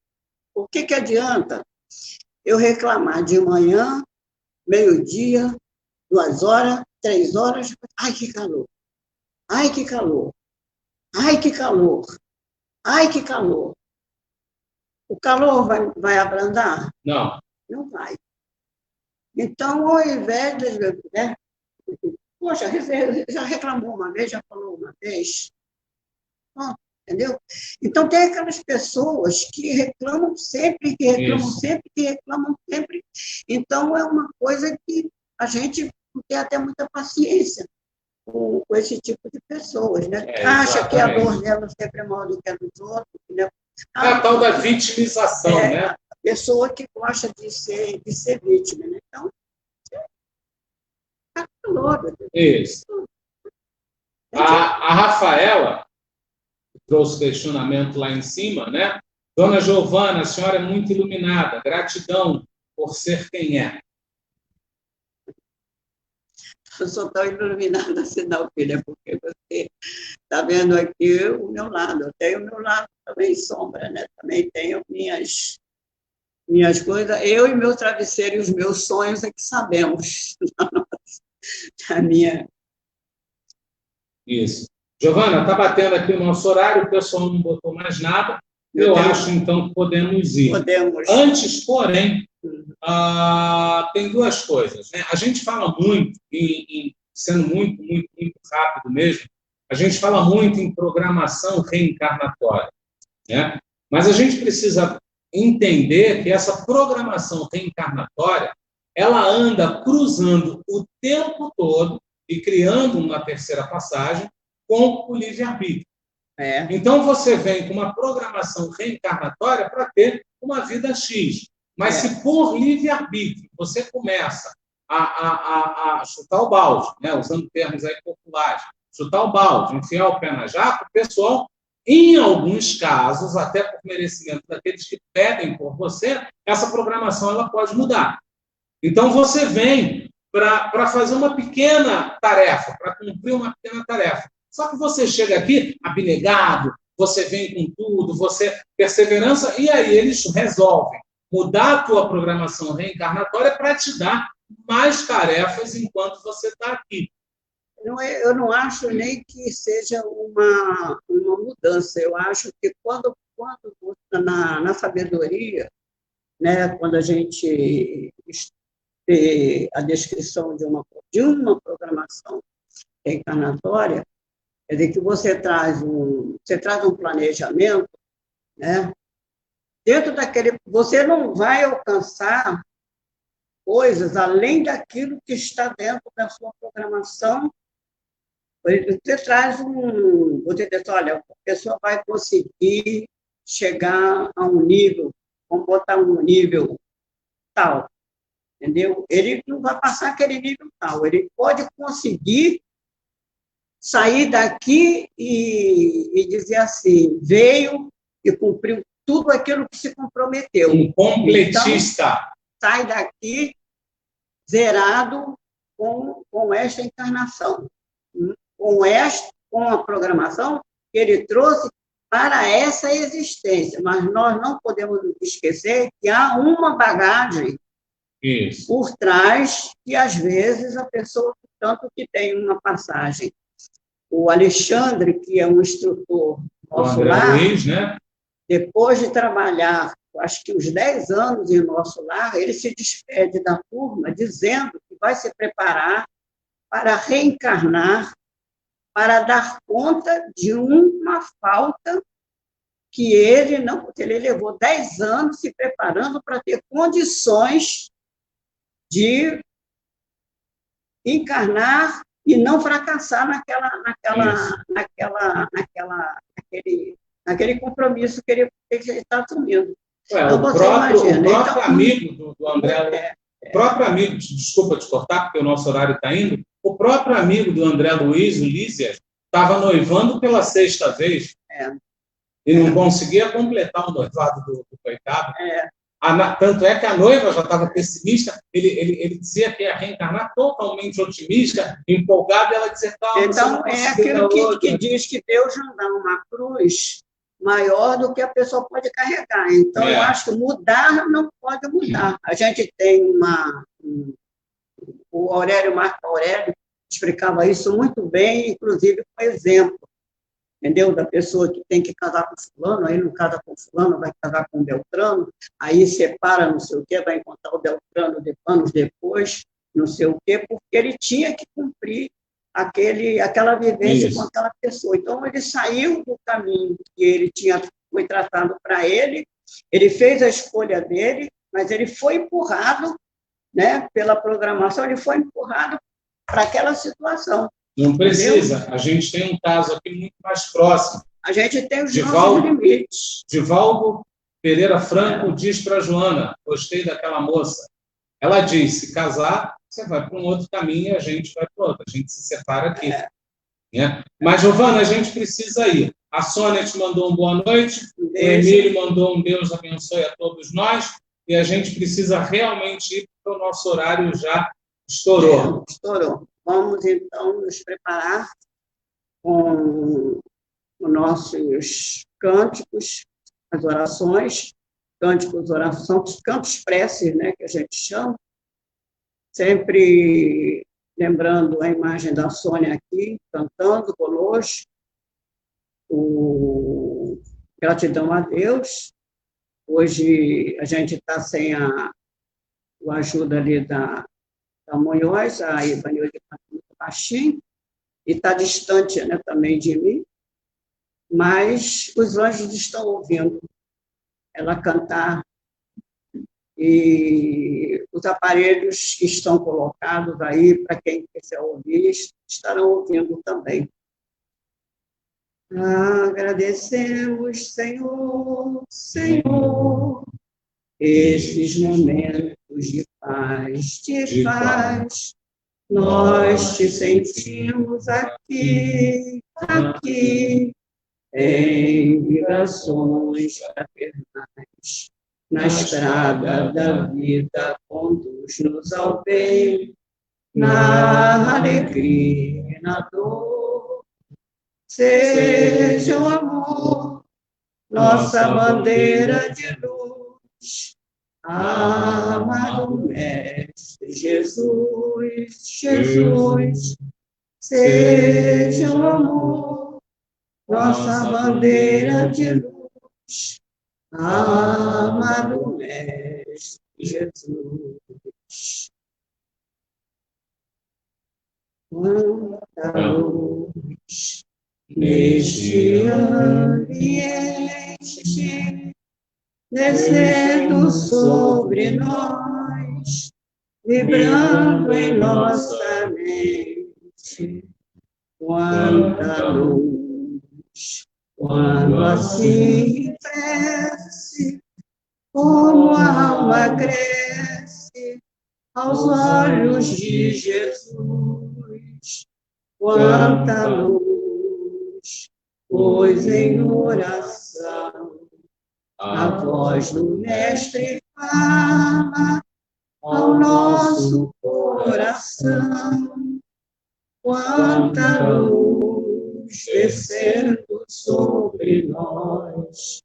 O que adianta eu reclamar de manhã, meio-dia, 2 horas, 3 horas? Ai, que calor! Ai, que calor! Ai, que calor! Ai, que calor! O calor vai abrandar? Não. Não vai. Então, ao invés de... Né? Poxa, já reclamou uma vez, já falou uma vez. Entendeu? Então, tem aquelas pessoas que reclamam sempre, que reclamam Isso. sempre, que reclamam sempre. Então, é uma coisa que a gente não tem até muita paciência com esse tipo de pessoas, né? Acha que a dor dela sempre é maior do que a dos outros. Né? É a tal da vitimização, né? A pessoa que gosta de ser vítima, né? Então, tá louco. Isso. A Rafaela trouxe questionamento lá em cima, né? Dona Giovana, a senhora é muito iluminada. Gratidão por ser quem é. Eu sou tão iluminada assim, não, filha, porque você está vendo aqui o meu lado. Eu tenho o meu lado também sombra, né? Também tenho minhas coisas. Eu e meu travesseiro e os meus sonhos é que sabemos. A minha... Isso. Giovana, está batendo aqui o nosso horário, o pessoal não botou mais nada. Eu acho, então, que podemos ir. Podemos. Antes, porém, tem 2 coisas. Né? A gente fala muito, sendo muito, muito, muito rápido mesmo, a gente fala muito em programação reencarnatória. Né? Mas a gente precisa entender que essa programação reencarnatória, ela anda cruzando o tempo todo e criando uma terceira passagem com o livre-arbítrio. Então, você vem com uma programação reencarnatória para ter uma vida X. Mas se por livre-arbítrio você começa a chutar o balde, né, usando termos aí populares, chutar o balde, enfiar o pé na jaca, o pessoal Em alguns casos, até por merecimento daqueles que pedem por você, essa programação ela pode mudar. Então, você vem para fazer uma pequena tarefa, para cumprir uma pequena tarefa. Só que você chega aqui abnegado, você vem com tudo, você perseverança, e aí eles resolvem mudar a tua programação reencarnatória para te dar mais tarefas enquanto você está aqui. Eu não acho nem que seja uma mudança. Eu acho que quando na sabedoria, né, quando a gente vê a descrição de uma programação reencarnatória, quer dizer que você traz um planejamento, né? Dentro daquele, você não vai alcançar coisas além daquilo que está dentro da sua programação. Você traz você diz, olha, a pessoa vai conseguir chegar a um nível, vamos botar um nível tal, entendeu? Ele não vai passar aquele nível tal, ele pode conseguir sair daqui e dizer assim, veio e cumpriu tudo aquilo que se comprometeu. Um completista. Então, sai daqui zerado com esta encarnação, com a programação que ele trouxe para essa existência. Mas nós não podemos esquecer que há uma bagagem por trás que, às vezes, a pessoa, tanto que tem uma passagem. O Alexandre, que é um instrutor nosso lá, Luiz, né? Depois de trabalhar, acho que uns 10 anos em nosso lar, ele se despede da turma dizendo que vai se preparar para reencarnar, para dar conta de uma falta que ele não... Ele levou 10 anos se preparando para ter condições de encarnar e não fracassar naquele compromisso que ele está assumindo. Então, o próprio amigo do André, o próprio amigo, desculpa te cortar, porque o nosso horário está indo, o próprio amigo do André Luiz, o Lísias, estava noivando pela 6ª vez e não conseguia completar o noivado do coitado. Tanto é que a noiva já estava pessimista, ele dizia que ia reencarnar totalmente otimista, empolgado, e ela dizia... Então, é aquilo que diz que Deus não dá uma cruz maior do que a pessoa pode carregar. Então, eu acho que mudar não pode mudar. A gente tem o Marco Aurélio explicava isso muito bem, inclusive com exemplo, entendeu? Da pessoa que tem que casar com fulano, aí não casa com fulano, vai casar com Beltrano, aí separa, não sei o quê, vai encontrar o Beltrano anos depois, não sei o quê, porque ele tinha que cumprir aquela vivência com aquela pessoa. Então, ele saiu do caminho que foi tratado para ele, ele fez a escolha dele, mas ele foi empurrado, né, pela programação, ele foi empurrado para aquela situação. Não precisa. Entendeu? A gente tem um caso aqui muito mais próximo. A gente tem os nossos limites. Divaldo Pereira Franco diz para a Joana, gostei daquela moça. Ela diz, se casar, você vai para um outro caminho e a gente vai para outro. A gente se separa aqui. Né? Mas, Giovana, a gente precisa ir. A Sônia te mandou uma boa noite, o Emílio mandou um Deus abençoe a todos nós, e a gente precisa realmente ir, porque o nosso horário já estourou. Estourou. Vamos, então, nos preparar com os nossos cânticos, as orações, cânticos, orações, cantos preces, né, que a gente chama, sempre lembrando a imagem da Sônia aqui, cantando conosco, gratidão a Deus. Hoje a gente está sem a ajuda ali da Munhoz, a Ivanilde está muito baixinho, e está distante, né, também de mim, mas os anjos estão ouvindo ela cantar, e os aparelhos que estão colocados aí, para quem quiser ouvir, estarão ouvindo também. Agradecemos, Senhor, Senhor, esses momentos de paz, nós te sentimos aqui, em vibrações fraternais. Na estrada da vida, conduz-nos ao bem, na alegria e na dor. Seja o amor nossa bandeira de luz. Amado Mestre Jesus, Jesus, seja o amor nossa bandeira de luz. Amado Mestre Jesus. Quanta luz neste ambiente, descendo sobre nós, vibrando em nossa mente. Quanta luz, quando assim cresce, como a alma cresce aos olhos de Jesus. Quanta luz, pois em oração a voz do Mestre fala ao nosso coração. Quanta luz descendo sobre nós.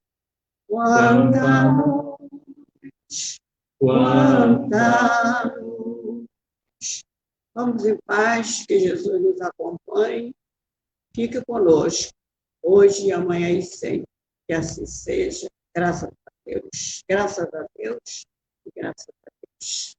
Quanta luz, quanta luz. Vamos em paz, que Jesus nos acompanhe. Fique conosco, hoje e amanhã e sempre. Que assim seja. Graças a Deus. Graças a Deus. Graças a Deus.